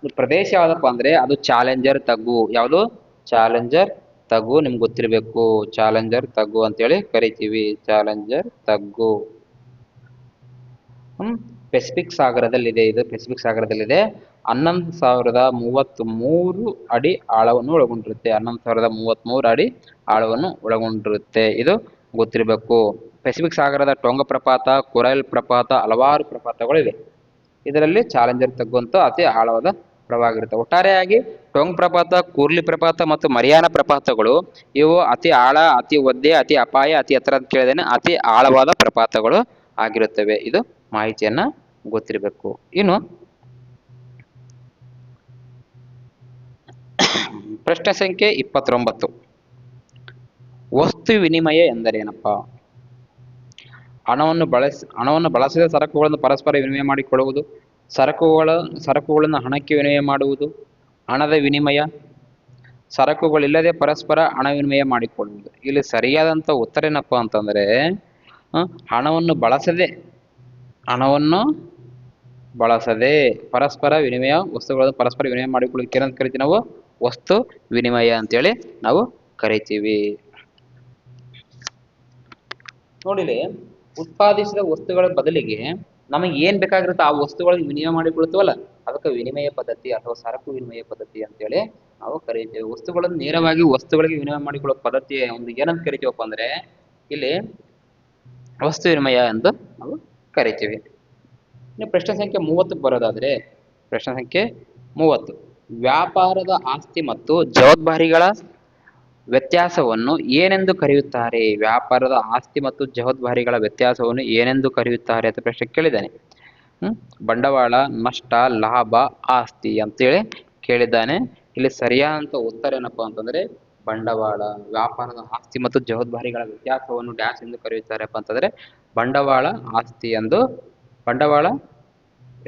ಒಂದು ಪ್ರದೇಶ ಯಾವ್ದಪ್ಪ ಅಂದ್ರೆ ಅದು ಚಾಲೆಂಜರ್ ತಗ್ಗು. ಯಾವುದು? ಚಾಲೆಂಜರ್ ತಗ್ಗು. ನಿಮ್ಗೆ ಗೊತ್ತಿರಬೇಕು, ಚಾಲೆಂಜರ್ ತಗ್ಗು ಅಂತೇಳಿ ಕರಿತೀವಿ. ಚಾಲೆಂಜರ್ ತಗ್ಗು ಪೆಸಿಫಿಕ್ ಸಾಗರದಲ್ಲಿದೆ. ಇದು ಪೆಸಿಫಿಕ್ ಸಾಗರದಲ್ಲಿದೆ. 11,033 ಅಡಿ ಆಳವನ್ನು ಒಳಗೊಂಡಿರುತ್ತೆ. 11,033 ಅಡಿ ಆಳವನ್ನು ಒಳಗೊಂಡಿರುತ್ತೆ. ಇದು ಗೊತ್ತಿರಬೇಕು. ಪೆಸಿಫಿಕ್ ಸಾಗರದ ಟೊಂಗ ಪ್ರಪಾತ, ಕೊರೈಲ್ ಪ್ರಪಾತ, ಹಲವಾರು ಪ್ರಪಾತಗಳಿವೆ. ಇದರಲ್ಲಿ ಚಾಲೆಂಜರ್ ತಗ್ಗು ಅಂತ ಅತಿ ಆಳವಾದ ಪ್ರವಾಹವಾಗಿರುತ್ತೆ. ಒಟ್ಟಾರೆಯಾಗಿ ಟೊಂಗ್ ಪ್ರಪಾತ, ಕೂರ್ಲಿ ಪ್ರಪಾತ ಮತ್ತು ಮರಿಯಾನ ಪ್ರಪಾತಗಳು ಇವು ಅತಿ ಆಳ, ಅತಿ ಒದ್ದೆ, ಅತಿ ಅಪಾಯ, ಅತಿ ಎತ್ತರ ಅಂತ ಕೇಳಿದೇನೆ, ಅತಿ ಆಳವಾದ ಪ್ರಪಾತಗಳು ಆಗಿರುತ್ತವೆ. ಇದು ಮಾಹಿತಿಯನ್ನ ಗೊತ್ತಿರಬೇಕು. ಇನ್ನು ಪ್ರಶ್ನೆ ಸಂಖ್ಯೆ 29. ವಸ್ತು ವಿನಿಮಯ ಎಂದರೇನಪ್ಪಾ? ಹಣವನ್ನು ಬಳಸಿದ ಸರಕುಗಳನ್ನು ಪರಸ್ಪರ ವಿನಿಮಯ ಮಾಡಿಕೊಳ್ಳುವುದು, ಸರಕುಗಳನ್ನು ಹಣಕ್ಕೆ ವಿನಿಮಯ ಮಾಡುವುದು, ಹಣದ ವಿನಿಮಯ, ಸರಕುಗಳಿಲ್ಲದೆ ಪರಸ್ಪರ ಹಣ ವಿನಿಮಯ ಮಾಡಿಕೊಳ್ಳುವುದು. ಇಲ್ಲಿ ಸರಿಯಾದಂತ ಉತ್ತರ ಏನಪ್ಪಾ ಅಂತಂದ್ರೆ ಹಣವನ್ನು ಬಳಸದೆ ಪರಸ್ಪರ ವಿನಿಮಯ, ವಸ್ತುಗಳನ್ನು ಪರಸ್ಪರ ವಿನಿಮಯ ಮಾಡಿಕೊಳ್ಳೋಕೆ ಏನಂತ ಕರಿತೀವಿ ನಾವು? ವಸ್ತು ವಿನಿಮಯ ಅಂತೇಳಿ ನಾವು ಕರಿತೀವಿ. ನೋಡಿಲಿ, ಉತ್ಪಾದಿಸಿದ ವಸ್ತುಗಳ ಬದಲಿಗೆ ನಮಗೆ ಏನ್ ಬೇಕಾಗಿರುತ್ತೆ ಆ ವಸ್ತುಗಳನ್ನು ವಿನಿಮಯ ಮಾಡಿಕೊಳ್ತೀವಲ್ಲ, ಅದಕ್ಕೆ ವಿನಿಮಯ ಪದ್ಧತಿ ಅಥವಾ ಸರಕು ವಿನಿಮಯ ಪದ್ಧತಿ ಅಂತೇಳಿ ನಾವು ಕರೀತೇವೆ. ವಸ್ತುಗಳನ್ನು ನೇರವಾಗಿ ವಸ್ತುಗಳಿಗೆ ವಿನಿಮಯ ಮಾಡಿಕೊಳ್ಳೋ ಪದ್ಧತಿ ಒಂದು ಏನಂತ ಕರಿತೀವಪ್ಪ ಅಂದ್ರೆ ಇಲ್ಲಿ ವಸ್ತು ವಿನಿಮಯ ಎಂದು ನಾವು ಕರಿತೀವಿ. ಇನ್ನು ಪ್ರಶ್ನೆ ಸಂಖ್ಯೆ 30 ಬರೋದಾದ್ರೆ, ಪ್ರಶ್ನೆ ಸಂಖ್ಯೆ 30, ವ್ಯಾಪಾರದ ಆಸ್ತಿ ಮತ್ತು ಜವಾಬ್ದಾರಿಗಳ ವ್ಯತ್ಯಾಸವನ್ನು ಏನೆಂದು ಕರೆಯುತ್ತಾರೆ? ವ್ಯಾಪಾರದ ಆಸ್ತಿ ಮತ್ತು ಜವಾಬ್ದಾರಿಗಳ ವ್ಯತ್ಯಾಸವನ್ನು ಏನೆಂದು ಕರೆಯುತ್ತಾರೆ ಅಂತ ಪ್ರಶ್ನೆ ಕೇಳಿದ್ದಾನೆ. ಬಂಡವಾಳ, ನಷ್ಟ, ಲಾಭ, ಆಸ್ತಿ ಅಂತೇಳಿ ಕೇಳಿದ್ದಾನೆ. ಇಲ್ಲಿ ಸರಿಯಾದಂತ ಉತ್ತರ ಏನಪ್ಪಾ ಅಂತಂದ್ರೆ ಬಂಡವಾಳ. ವ್ಯಾಪಾರದ ಆಸ್ತಿ ಮತ್ತು ಜವಾಬ್ದಾರಿಗಳ ವ್ಯತ್ಯಾಸವನ್ನು ಡ್ಯಾಶ್ ಎಂದು ಕರೆಯುತ್ತಾರಪ್ಪ ಅಂತಂದ್ರೆ ಬಂಡವಾಳ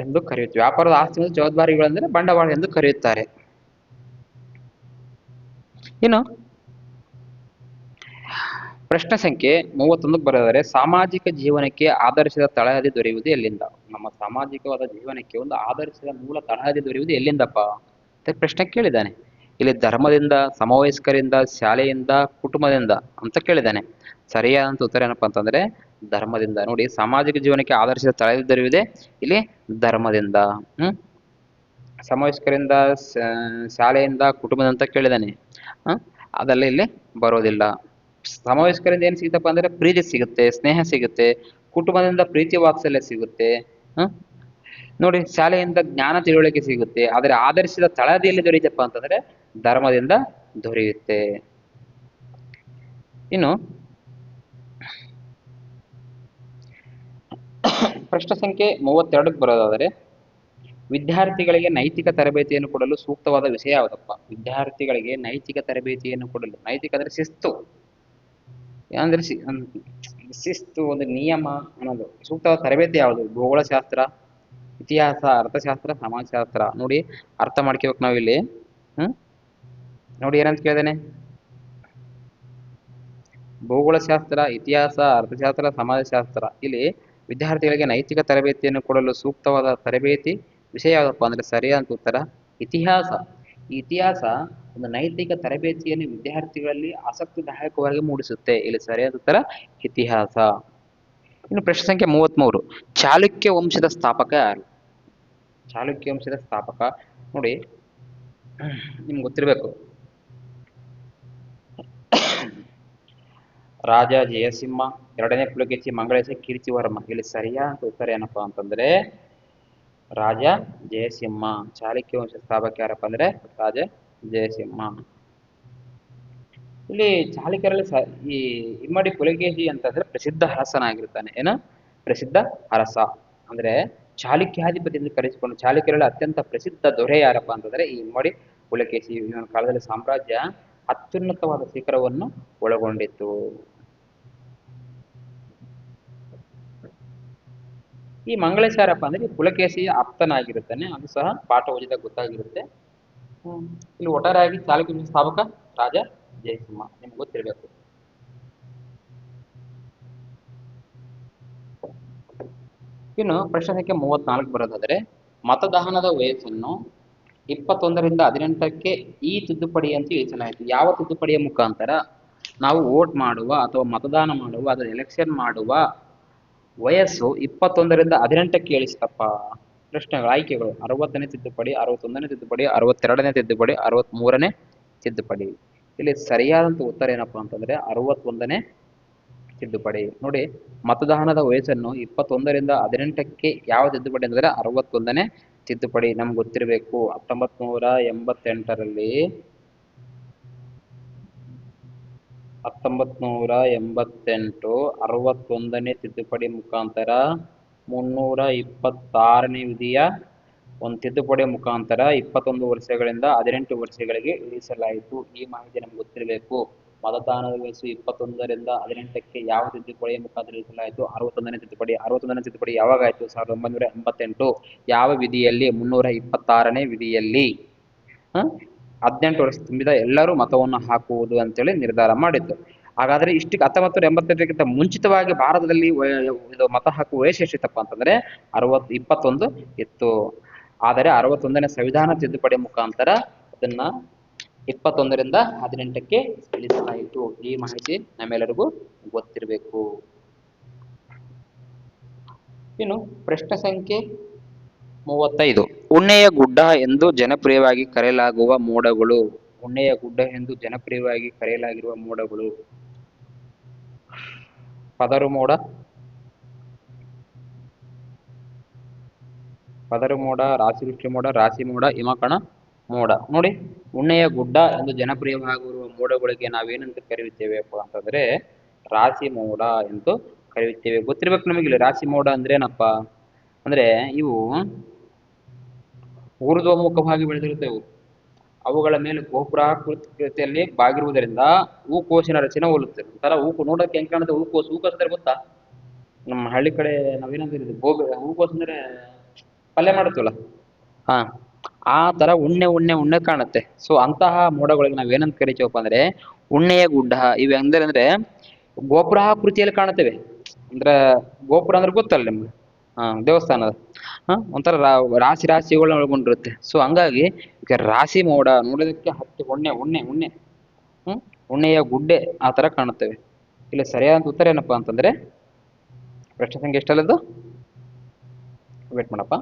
ಎಂದು ಕರೆಯುತ್ತಾರೆ. ವ್ಯಾಪಾರದ ಆಸ್ತಿ ಮತ್ತು ಜವಾಬ್ದಾರಿಗಳು ಅಂದ್ರೆ ಬಂಡವಾಳ ಎಂದು ಕರೆಯುತ್ತಾರೆ. ಇನ್ನು ಪ್ರಶ್ನೆ ಸಂಖ್ಯೆ 31 ಬರೆದರೆ, ಸಾಮಾಜಿಕ ಜೀವನಕ್ಕೆ ಆದರ್ಶದ ತಳಹದಿ ದೊರೆಯುವುದು ಎಲ್ಲಿಂದ? ನಮ್ಮ ಸಾಮಾಜಿಕವಾದ ಜೀವನಕ್ಕೆ ಒಂದು ಆದರ್ಶದ ಮೂಲ ತಳಹದಿ ದೊರೆಯುವುದು ಎಲ್ಲಿಂದಪ್ಪ ಅಂತ ಪ್ರಶ್ನೆ ಕೇಳಿದ್ದಾನೆ. ಇಲ್ಲಿ ಧರ್ಮದಿಂದ, ಸಮವಯಸ್ಕರಿಂದ, ಶಾಲೆಯಿಂದ, ಕುಟುಂಬದಿಂದ ಅಂತ ಕೇಳಿದ್ದಾನೆ. ಸರಿಯಾದಂತ ಉತ್ತರ ಏನಪ್ಪಾ ಅಂತಂದ್ರೆ ಧರ್ಮದಿಂದ. ನೋಡಿ, ಸಾಮಾಜಿಕ ಜೀವನಕ್ಕೆ ಆದರ್ಶದ ತಳಹದಿ ದೊರೆಯುವುದೇ ಇಲ್ಲಿ ಧರ್ಮದಿಂದ. ಸಮವಯಸ್ಕರಿಂದ, ಶಾಲೆಯಿಂದ, ಕುಟುಂಬದಿಂದ ಅಂತ ಕೇಳಿದ್ದಾನೆ. ಅದೆಲ್ಲ ಇಲ್ಲಿ ಬರೋದಿಲ್ಲ. ಸಮವಯಸ್ಕರಿಂದ ಏನ್ ಸಿಗುತ್ತಪ್ಪ ಅಂದ್ರೆ ಪ್ರೀತಿ ಸಿಗುತ್ತೆ, ಸ್ನೇಹ ಸಿಗುತ್ತೆ. ಕುಟುಂಬದಿಂದ ಪ್ರೀತಿ ವಾತ್ಸಲ್ಯ ಸಿಗುತ್ತೆ. ನೋಡಿ, ಶಾಲೆಯಿಂದ ಜ್ಞಾನ ತಿಳುವಳಿಕೆ ಸಿಗುತ್ತೆ. ಆದರೆ ಆದರ್ಶದ ತಳಹದಿಯಲ್ಲಿ ದೊರೆಯುತ್ತಪ್ಪ ಅಂತಂದ್ರೆ ಧರ್ಮದಿಂದ ದೊರೆಯುತ್ತೆ. ಇನ್ನು ಪ್ರಶ್ನೆ ಸಂಖ್ಯೆ 32 ಬರೋದಾದರೆ, ವಿದ್ಯಾರ್ಥಿಗಳಿಗೆ ನೈತಿಕ ತರಬೇತಿಯನ್ನು ಕೊಡಲು ಸೂಕ್ತವಾದ ವಿಷಯ ಯಾವುದಪ್ಪ? ವಿದ್ಯಾರ್ಥಿಗಳಿಗೆ ನೈತಿಕ ತರಬೇತಿಯನ್ನು ಕೊಡಲು, ನೈತಿಕ ಅಂದ್ರೆ ಶಿಸ್ತು, ಅಂದ್ರೆ ಶಿಸ್ತು, ಒಂದು ನಿಯಮ ಅನ್ನೋದು ಸೂಕ್ತವಾದ ತರಬೇತಿ ಯಾವುದು? ಭೂಗೋಳಶಾಸ್ತ್ರ, ಇತಿಹಾಸ, ಅರ್ಥಶಾಸ್ತ್ರ, ಸಮಾಜಶಾಸ್ತ್ರ. ನೋಡಿ, ಅರ್ಥ ಮಾಡ್ಕೋಬೇಕು ನಾವಿಲ್ಲಿ. ನೋಡಿ ಏನಂತ ಕೇಳಿದೇನೆ, ಭೂಗೋಳಶಾಸ್ತ್ರ, ಇತಿಹಾಸ, ಅರ್ಥಶಾಸ್ತ್ರ, ಸಮಾಜಶಾಸ್ತ್ರ. ಇಲ್ಲಿ ವಿದ್ಯಾರ್ಥಿಗಳಿಗೆ ನೈತಿಕ ತರಬೇತಿಯನ್ನು ಕೊಡಲು ಸೂಕ್ತವಾದ ತರಬೇತಿ ವಿಷಯ ಯಾವುದಪ್ಪ ಅಂದ್ರೆ ಸರಿಯಾದ ಉತ್ತರ ಇತಿಹಾಸ. ಈ ಇತಿಹಾಸ ಒಂದು ನೈತಿಕ ತರಬೇತಿಯನ್ನು ವಿದ್ಯಾರ್ಥಿಗಳಲ್ಲಿ ಆಸಕ್ತಿದಾಯಕವಾಗಿ ಮೂಡಿಸುತ್ತೆ. ಇಲ್ಲಿ ಸರಿಯಾದ ಉತ್ತರ ಇತಿಹಾಸ. ಇನ್ನು ಪ್ರಶ್ನೆ ಸಂಖ್ಯೆ 33, ಚಾಲುಕ್ಯ ವಂಶದ ಸ್ಥಾಪಕ ಯಾರು? ಚಾಲುಕ್ಯ ವಂಶದ ಸ್ಥಾಪಕ ನೋಡಿ ನಿಮ್ಗೆ ಗೊತ್ತಿರಬೇಕು, ರಾಜ ಜಯಸಿಂಹ, ಎರಡನೇ ಪುಲಕೇಶಿ, ಮಂಗಳೇಶ, ಕೀರ್ತಿವರ್ಮ. ಇಲ್ಲಿ ಸರಿಯಾದ ಉತ್ತರ ಏನಪ್ಪಾ ಅಂತಂದ್ರೆ ರಾಜ ಜಯಸಿಂಹ. ಚಾಲುಕ್ಯ ವಂಶ ಸ್ಥಾಪಕ ಯಾರಪ್ಪ ಅಂದ್ರೆ ರಾಜ ಜಯಸಿಂಹ. ಇಲ್ಲಿ ಚಾಲುಕ್ಯರಲ್ಲಿ ಈ ಇಮ್ಮಡಿ ಪುಲಕೇಶಿ ಅಂತಂದ್ರೆ ಪ್ರಸಿದ್ಧ ಅರಸನಾಗಿರ್ತಾನೆ. ಏನ ಪ್ರಸಿದ್ಧ ಅರಸ ಅಂದ್ರೆ ಚಾಲುಕ್ಯಾಧಿಪತಿ ಎಂದು ಕರೆಸಿಕೊಂಡು ಚಾಲುಕ್ಯರಲ್ಲಿ ಅತ್ಯಂತ ಪ್ರಸಿದ್ಧ ದೊರೆ ಯಾರಪ್ಪ ಅಂತಂದ್ರೆ ಈ ಇಮ್ಮಡಿ ಪುಲಕೇಶಿ. ಇವನ ಕಾಲದಲ್ಲಿ ಸಾಮ್ರಾಜ್ಯ ಅತ್ಯುನ್ನತವಾದ ಶಿಖರವನ್ನು ಒಳಗೊಂಡಿತ್ತು. ಈ ಮಂಗಳೇಶ ಯಾರಪ್ಪ ಅಂದ್ರೆ ಪುಲಕೇಶಿಯ ಆಪ್ತನಾಗಿರುತ್ತಾನೆ. ಅದು ಸಹ ಪಾಠ ಓದಿದಾಗ ಗೊತ್ತಾಗಿರುತ್ತೆ. ಇಲ್ಲಿ ಒಟ್ಟಾರೆಯಾಗಿ ಚಾಲುಕ್ಯ ಸ್ಥಾಪಕ ರಾಜ ಜಯಸಿಂಹ, ನಿಮ್ಗೆ ಗೊತ್ತಿರಬೇಕು. ಇನ್ನು ಪ್ರಶ್ನೆ ಸಂಖ್ಯೆ 34 ಬರೋದಾದರೆ ಮತದಾನದ ವಯಸ್ಸನ್ನು 21ರಿಂದ 18ಕ್ಕೆ ಈ ತಿದ್ದುಪಡಿಯಂತೆ ಇಳಿಸಲಾಯಿತು. ಯಾವ ತಿದ್ದುಪಡಿಯ ಮುಖಾಂತರ ನಾವು ವೋಟ್ ಮಾಡುವ ಅಥವಾ ಮತದಾನ ಮಾಡುವ ಅಥವಾ ಎಲೆಕ್ಷನ್ ಮಾಡುವ ವಯಸ್ಸು 21ರಿಂದ 18ಕ್ಕೆ ಇಳಿಸ್ತಪ್ಪ? ಪ್ರಶ್ನೆಗಳು ಆಯ್ಕೆಗಳು: 60ನೇ ತಿದ್ದುಪಡಿ, 61ನೇ ತಿದ್ದುಪಡಿ, 62ನೇ ತಿದ್ದುಪಡಿ, 63ನೇ ತಿದ್ದುಪಡಿ. ಇಲ್ಲಿ ಸರಿಯಾದಂತ ಉತ್ತರ ಏನಪ್ಪಾ ಅಂತಂದ್ರೆ 61ನೇ ತಿದ್ದುಪಡಿ. ನೋಡಿ, ಮತದಾನದ ವಯಸ್ಸನ್ನು 21ರಿಂದ 18ಕ್ಕೆ ಯಾವ ತಿದ್ದುಪಡಿ ಅಂದ್ರೆ 61ನೇ ತಿದ್ದುಪಡಿ. ನಮ್ಗೆ ಗೊತ್ತಿರಬೇಕು 1988ರಲ್ಲಿ 61ನೇ ತಿದ್ದುಪಡಿ ಮುಖಾಂತರ 326ನೇ ವಿಧಿಯ ಒಂದು ತಿದ್ದುಪಡಿ ಮುಖಾಂತರ 21 ವರ್ಷಗಳಿಂದ 18 ವರ್ಷಗಳಿಗೆ ಇಳಿಸಲಾಯಿತು. ಈ ಮಾಹಿತಿ ನಮ್ಗೆ ಗೊತ್ತಿರಬೇಕು. ಮತದಾನದ ವಯಸ್ಸು 21ರಿಂದ 18ಕ್ಕೆ ಯಾವ ತಿದ್ದುಪಡಿಯ ಮುಖಾಂತರ ಇಳಿಸಲಾಯಿತು? 61ನೇ ತಿದ್ದುಪಡಿ. 61ನೇ ತಿದ್ದುಪಡಿ ಯಾವಾಗ ಆಯಿತು? 1988. ಯಾವ ವಿಧಿಯಲ್ಲಿ? 326ನೇ ವಿಧಿಯಲ್ಲಿ 18 ವರ್ಷ ತುಂಬಿದ ಎಲ್ಲರೂ ಮತವನ್ನು ಹಾಕುವುದು ಅಂತೇಳಿ ನಿರ್ಧಾರ ಮಾಡಿತ್ತು. ಹಾಗಾದ್ರೆ ಇಷ್ಟಕ್ಕೆ 1988ಕ್ಕಿಂತ ಮುಂಚಿತವಾಗಿ ಭಾರತದಲ್ಲಿ ಇದು ಮತ ಹಾಕುವ ವಯಸ್ಸು ಎಷ್ಟಿತ್ತಪ್ಪ ಅಂತಂದ್ರೆ 21 ಇತ್ತು. ಆದರೆ 61ನೇ ಸಂವಿಧಾನ ತಿದ್ದುಪಡಿ ಮುಖಾಂತರ ಅದನ್ನ 21ರಿಂದ 18ಕ್ಕೆ ಇಳಿಸಲಾಯಿತು. ಈ ಮಾಹಿತಿ ನಮ್ಮೆಲ್ಲರಿಗೂ ಗೊತ್ತಿರಬೇಕು. ಇನ್ನು ಪ್ರಶ್ನೆ ಸಂಖ್ಯೆ 35. ಉಣ್ಣೆಯ ಗುಡ್ಡ ಎಂದು ಜನಪ್ರಿಯವಾಗಿ ಕರೆಯಲಾಗುವ ಮೋಡಗಳು. ಉಣ್ಣೆಯ ಗುಡ್ಡ ಎಂದು ಜನಪ್ರಿಯವಾಗಿ ಕರೆಯಲಾಗಿರುವ ಮೋಡಗಳು: ಪದರು ಮೋಡ, ರಾಶಿವೃಷ್ಟಿ ಮೋಡ, ರಾಶಿ ಮೋಡ, ಹಿಮಕಣ ಮೋಡ. ನೋಡಿ, ಉಣ್ಣೆಯ ಗುಡ್ಡ ಎಂದು ಜನಪ್ರಿಯವಾಗಿರುವ ಮೋಡಗಳಿಗೆ ನಾವೇನಂತ ಕರೆಯುತ್ತೇವೆಪ್ಪ ಅಂತಂದ್ರೆ ರಾಶಿ ಮೋಡ ಎಂದು ಕರೆಯುತ್ತೇವೆ. ಗೊತ್ತಿರ್ಬೇಕು ನಮಗೆ ರಾಶಿ ಮೋಡ ಅಂದ್ರೆ ಏನಪ್ಪಾ ಅಂದ್ರೆ ಇವು ಊರ್ಧ್ವಮುಖವಾಗಿ ಬೆಳೆದಿರುತ್ತವೆ. ಅವುಗಳ ಮೇಲೆ ಗೋಪುರಾಕೃತಿಯಲ್ಲಿ ಬಾಗಿರುವುದರಿಂದ ಹೂಕೋಸಿನ ರಚನೆ ಹೋಲುತ್ತೆ. ಒಂಥರ ಹೂಕು ನೋಡೋಕೆ ಹೆಂಗ್ ಕಾಣುತ್ತೆ? ಹೂಕೋಸು ಅಂದ್ರೆ ಗೊತ್ತಾ? ನಮ್ಮ ಹಳ್ಳಿ ಕಡೆ ನಾವೇನಂತ ಹೂಕೋಸು ಅಂದ್ರೆ ಪಲ್ಯ ಮಾಡುತ್ತಲ್ಲ, ಹಾ, ಆ ತರ ಉಣ್ಣೆ ಕಾಣುತ್ತೆ. ಸೊ ಅಂತಹ ಮೋಡಗಳಿಗೆ ನಾವೇನಂತ ಕರಿತೀವಪ್ಪ ಅಂದ್ರೆ ಉಣ್ಣೆಯ ಗುಡ್ಡ. ಇವೆ ಅಂದ್ರೆ ಗೋಪುರಾಕೃತಿಯಲ್ಲಿ ಕಾಣುತ್ತವೆ. ಅಂದ್ರೆ ಗೋಪುರ ಅಂದ್ರೆ ಗೊತ್ತಲ್ಲ ನಿಮ್ಗೆ, ದೇವಸ್ಥಾನದ ಒಂಥರ ರಾಶಿಗಳನ್ನ ಒಳಗೊಂಡಿರುತ್ತೆ. ಸೊ ಹಂಗಾಗಿ ಈಗ ರಾಶಿ ಮೋಡ ನೋಡೋದಕ್ಕೆ ಹತ್ತಿ ಉಣ್ಣೆ ಉಣ್ಣೆಯ ಗುಡ್ಡೆ ಆ ತರ ಕಾಣುತ್ತವೆ. ಇಲ್ಲಿ ಸರಿಯಾದ ಉತ್ತರ ಏನಪ್ಪಾ ಅಂತಂದ್ರೆ ಪ್ರಶ್ನೆ ಸಂಖ್ಯೆ ಎಷ್ಟಲ್ಲದು? ವೇಟ್ ಮಾಡಪ್ಪ.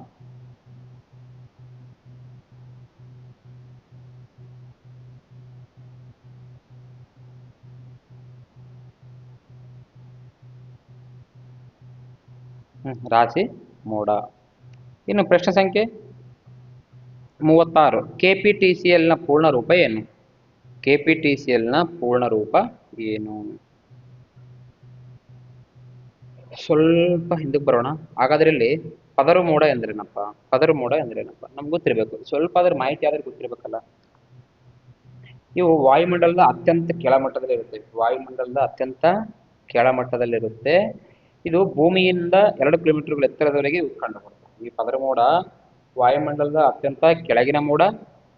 ರಾಶಿ ಮೋಡ. ಇನ್ನು ಪ್ರಶ್ನೆ ಸಂಖ್ಯೆ 36. KPTCL ನ ಪೂರ್ಣ ರೂಪ ಏನು? KPTCL ನ ಪೂರ್ಣ ರೂಪ ಏನು? ಸ್ವಲ್ಪ ಹಿಂದಕ್ಕೆ ಬರೋಣ. ಹಾಗಾದ್ರೆ ಇಲ್ಲಿ ಪದರು ಮೋಡ ಎಂದ್ರೇನಪ್ಪ? ಪದರು ಮೋಡ ಎಂದ್ರೇನಪ್ಪ ನಮ್ಗೆ ಗೊತ್ತಿರ್ಬೇಕು. ಸ್ವಲ್ಪ ಅದ್ರ ಮಾಹಿತಿ ಆದ್ರೆ ಗೊತ್ತಿರ್ಬೇಕಲ್ಲ. ಇವು ವಾಯುಮಂಡಲದ ಅತ್ಯಂತ ಕೆಳಮಟ್ಟದಲ್ಲಿ ಇರುತ್ತೆ. ವಾಯುಮಂಡಲದ ಅತ್ಯಂತ ಕೆಳಮಟ್ಟದಲ್ಲಿರುತ್ತೆ. ಇದು ಭೂಮಿಯಿಂದ 2 ಕಿಲೋಮೀಟರ್ಗಳ ಎತ್ತರದವರೆಗೆ ಕಂಡುಬರುತ್ತೆ. ಈ ಪದರ ಮೋಡ ವಾಯುಮಂಡಲದ ಅತ್ಯಂತ ಕೆಳಗಿನ ಮೋಡ.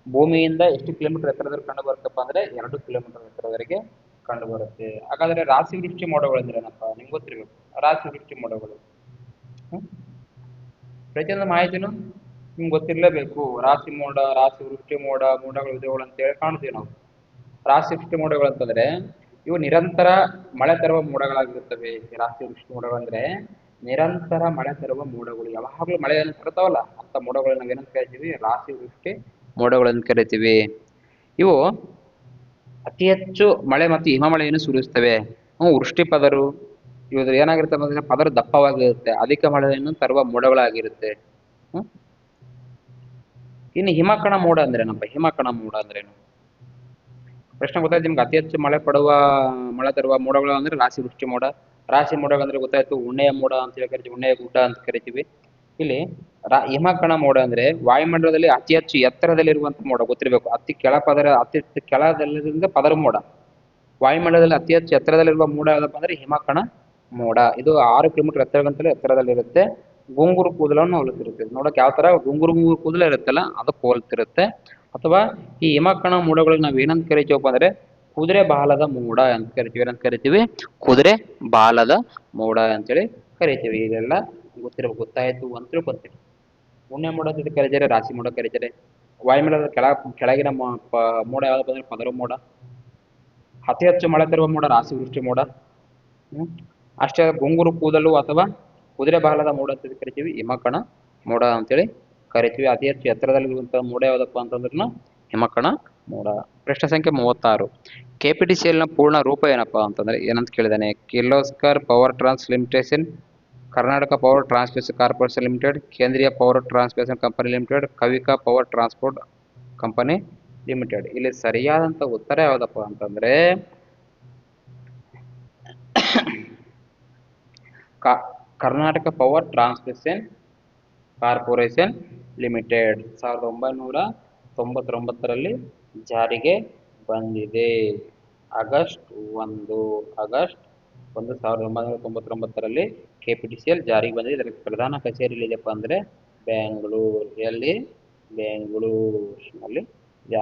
ಭೂಮಿಯಿಂದ ಎಷ್ಟು ಕಿಲೋಮೀಟರ್ ಎತ್ತರದಲ್ಲಿ ಕಂಡು ಬರುತ್ತಪ್ಪ ಅಂದ್ರೆ 2 ಕಿಲೋಮೀಟರ್ ಎತ್ತರದವರೆಗೆ ಕಂಡು ಬರುತ್ತೆ. ಹಾಗಾದ್ರೆ ರಾಶಿ ವೃಷ್ಟಿ ಮೋಡಗಳು ಅಂದ್ರೆ ಏನಪ್ಪಾ ನಿಮ್ಗೆ ಗೊತ್ತಿರ್ಬೇಕು. ರಾಶಿ ವೃಷ್ಟಿ ಮೋಡಗಳು ಪ್ರತಿಯೊಂದು ಮಾಹಿತಿನೂ ನಿಮ್ಗೆ ಗೊತ್ತಿರ್ಲೇಬೇಕು. ರಾಶಿ ಮೋಡ, ರಾಶಿ ವೃಷ್ಟಿ ಮೋಡ, ಮೋಡಗಳ ವಿಧಗಳು ಅಂತ ಹೇಳಿ ಕಾಣ್ತೀವಿ ನಾವು. ರಾಶಿ ವೃಷ್ಟಿ ಮೋಡಗಳು ಅಂತಂದ್ರೆ ಇವು ನಿರಂತರ ಮಳೆ ತರುವ ಮೋಡಗಳಾಗಿರುತ್ತವೆ. ರಾಶಿ ವೃಷ್ಟಿ ಮೋಡಗಳು ಅಂದ್ರೆ ನಿರಂತರ ಮಳೆ ತರುವ ಮೋಡಗಳು. ಯಾವಾಗಲೂ ಮಳೆಯನ್ನು ತರ್ತಾವಲ್ಲ ಅಂತ ಮೋಡಗಳನ್ನ ನಾವೇನಂತ ಕರಿತೀವಿ? ರಾಶಿ ವೃಷ್ಟಿ ಮೋಡಗಳನ್ನು ಕರಿತೀವಿ. ಇವು ಅತಿ ಹೆಚ್ಚು ಮಳೆ ಮತ್ತು ಹಿಮಮಳೆಯನ್ನು ಸುರಿಸ್ತವೆ. ವೃಷ್ಟಿ ಪದರು ಇವ್ರು ಏನಾಗಿರುತ್ತೆ ಅಂದ್ರೆ ಪದರು ದಪ್ಪವಾಗಿರುತ್ತೆ. ಅಧಿಕ ಮಳೆಯನ್ನು ತರುವ ಮೋಡಗಳಾಗಿರುತ್ತೆ. ಇನ್ನು ಹಿಮಕಣ ಮೋಡ ಅಂದ್ರೆ ಏನಪ್ಪ? ಹಿಮಕಣ ಮೋಡ ಅಂದ್ರೇನು? ಪ್ರಶ್ನೆ ಗೊತ್ತಾಯ್ತು ನಿಮ್ಗೆ? ಅತಿ ಹೆಚ್ಚು ಮಳೆ ತರುವ ಮೋಡಗಳು ಅಂದ್ರೆ ರಾಶಿ ವೃಷ್ಟಿ ಮೋಡ. ರಾಶಿ ಮೋಡಗಳು ಅಂದ್ರೆ ಗೊತ್ತಾಯ್ತು ಉಣ್ಣೆಯ ಮೋಡ ಅಂತ ಹೇಳಿ ಕರಿತೀವಿ, ಉಣ್ಣೆಯ ಗುಡ್ಡ ಅಂತ ಕರಿತೀವಿ. ಇಲ್ಲಿ ಹಿಮಕಣ ಮೋಡ ಅಂದ್ರೆ ವಾಯುಮಂಡಲದಲ್ಲಿ ಅತಿ ಹೆಚ್ಚು ಎತ್ತರದಲ್ಲಿರುವಂತ ಮೋಡ. ಗೊತ್ತಿರಬೇಕು. ಅತಿ ಕೆಳದಲ್ಲಿರುವುದರಿಂದ ಪದರ ಮೋಡ. ವಾಯುಮಂಡಲದಲ್ಲಿ ಅತಿ ಹೆಚ್ಚು ಎತ್ತರದಲ್ಲಿರುವ ಮೋಡ ಯಾವ್ದಪ್ಪ ಅಂದ್ರೆ ಹಿಮಕಣ ಮೋಡ. ಇದು 6 ಕಿಲೋಮೀಟರ್ ಎತ್ತರದಲ್ಲಿರುತ್ತೆ. ಗುಂಗುರು ಕೂದಲನ್ನು ಹೋಲುತ್ತಿರುತ್ತೆ. ನೋಡಕ್ ಯಾವ ತರ ಗುಂಗುರು ಕೂದಲ ಇರುತ್ತಲ್ಲ ಅದಕ್ಕೆ ಹೋಲ್ತಿರುತ್ತೆ. ಅಥವಾ ಈ ಹಿಮಕಣ ಮೋಡಗಳಿಗೆ ನಾವ್ ಏನಂತ ಕರಿತೀವಪ್ಪ ಅಂದ್ರೆ ಕುದುರೆ ಬಾಲದ ಮೋಡ ಅಂತ ಕರಿತೀವಿ. ಏನಂತ ಕರಿತೀವಿ? ಕುದುರೆ ಬಾಲದ ಮೋಡ ಅಂತೇಳಿ ಕರಿತೀವಿ. ಇದೆಲ್ಲ ಗೊತ್ತಿರಬೇಕು. ಗೊತ್ತಾಯ್ತು ಅಂತ ತಿಳ್ಕೊಂತೀವಿ. ಉಣ್ಣೆ ಮೋಡ ಅಂತ ಕರೀತಾರೆ, ರಾಶಿ ಮೋಡ ಕರೀತಾರೆ. ವಾಯುಮಂಡಲದ ಕೆಳಗಿನ ಮೋಡ ಯಾವ್ದಪ್ಪ ಅಂದ್ರೆ ಪದರ ಮೋಡ. ಅತಿ ಹೆಚ್ಚು ಮಳೆ ತರುವ ಮೋಡ ರಾಶಿ ವೃಷ್ಟಿ ಮೋಡ. ಅಷ್ಟೇ ಗುಂಗುರು ಕೂದಲು ಅಥವಾ ಕುದುರೆ ಬಾಲದ ಮೋಡ ಅಂತ ಕರಿತೀವಿ ಹಿಮಕಣ ಮೋಡ ಅಂತೇಳಿ ಕರಿತೀವಿ. ಅತಿ ಹೆಚ್ಚು ಎತ್ತರದಲ್ಲಿರುವಂತಹ ಮೋಡ ಯಾವ್ದಪ್ಪ ಅಂತಂದ್ರೂ ಹಿಮಕಣ ಮೋಡ. ಪ್ರಶ್ನೆ ಸಂಖ್ಯೆ 36. KPTCL ನ ಪೂರ್ಣ ರೂಪ ಏನಪ್ಪಾ ಅಂತಂದ್ರೆ ಏನಂತ ಕೇಳಿದಾನೆ. Kirloskar power trans limitation, Karnataka power transmission corporation limited, ಕೇಂದ್ರೀಯ power transmission company limited, Kavika power transport company limited. ಇಲ್ಲಿ ಸರಿಯಾದಂತ ಉತ್ತರ ಯಾವ್ದಪ್ಪ ಅಂತಂದ್ರೆ Karnataka power transmission corporation limited 1999ರಲ್ಲಿ ಜಾರಿಗೆ ಬಂದಿದೆ. ಆಗಸ್ಟ್ 1 1999ರಲ್ಲಿ KPTCL ಜಾರಿಗೆ ಬಂದಿದೆ. ಇದರ ಪ್ರಧಾನ ಕಚೇರಿ ಎಲ್ಲಿದೆಪ್ಪ ಅಂದ್ರೆ ಬೆಂಗಳೂರು. ಎಲ್ಲಿ? ಬೆಂಗಳೂರಿನಲ್ಲಿ.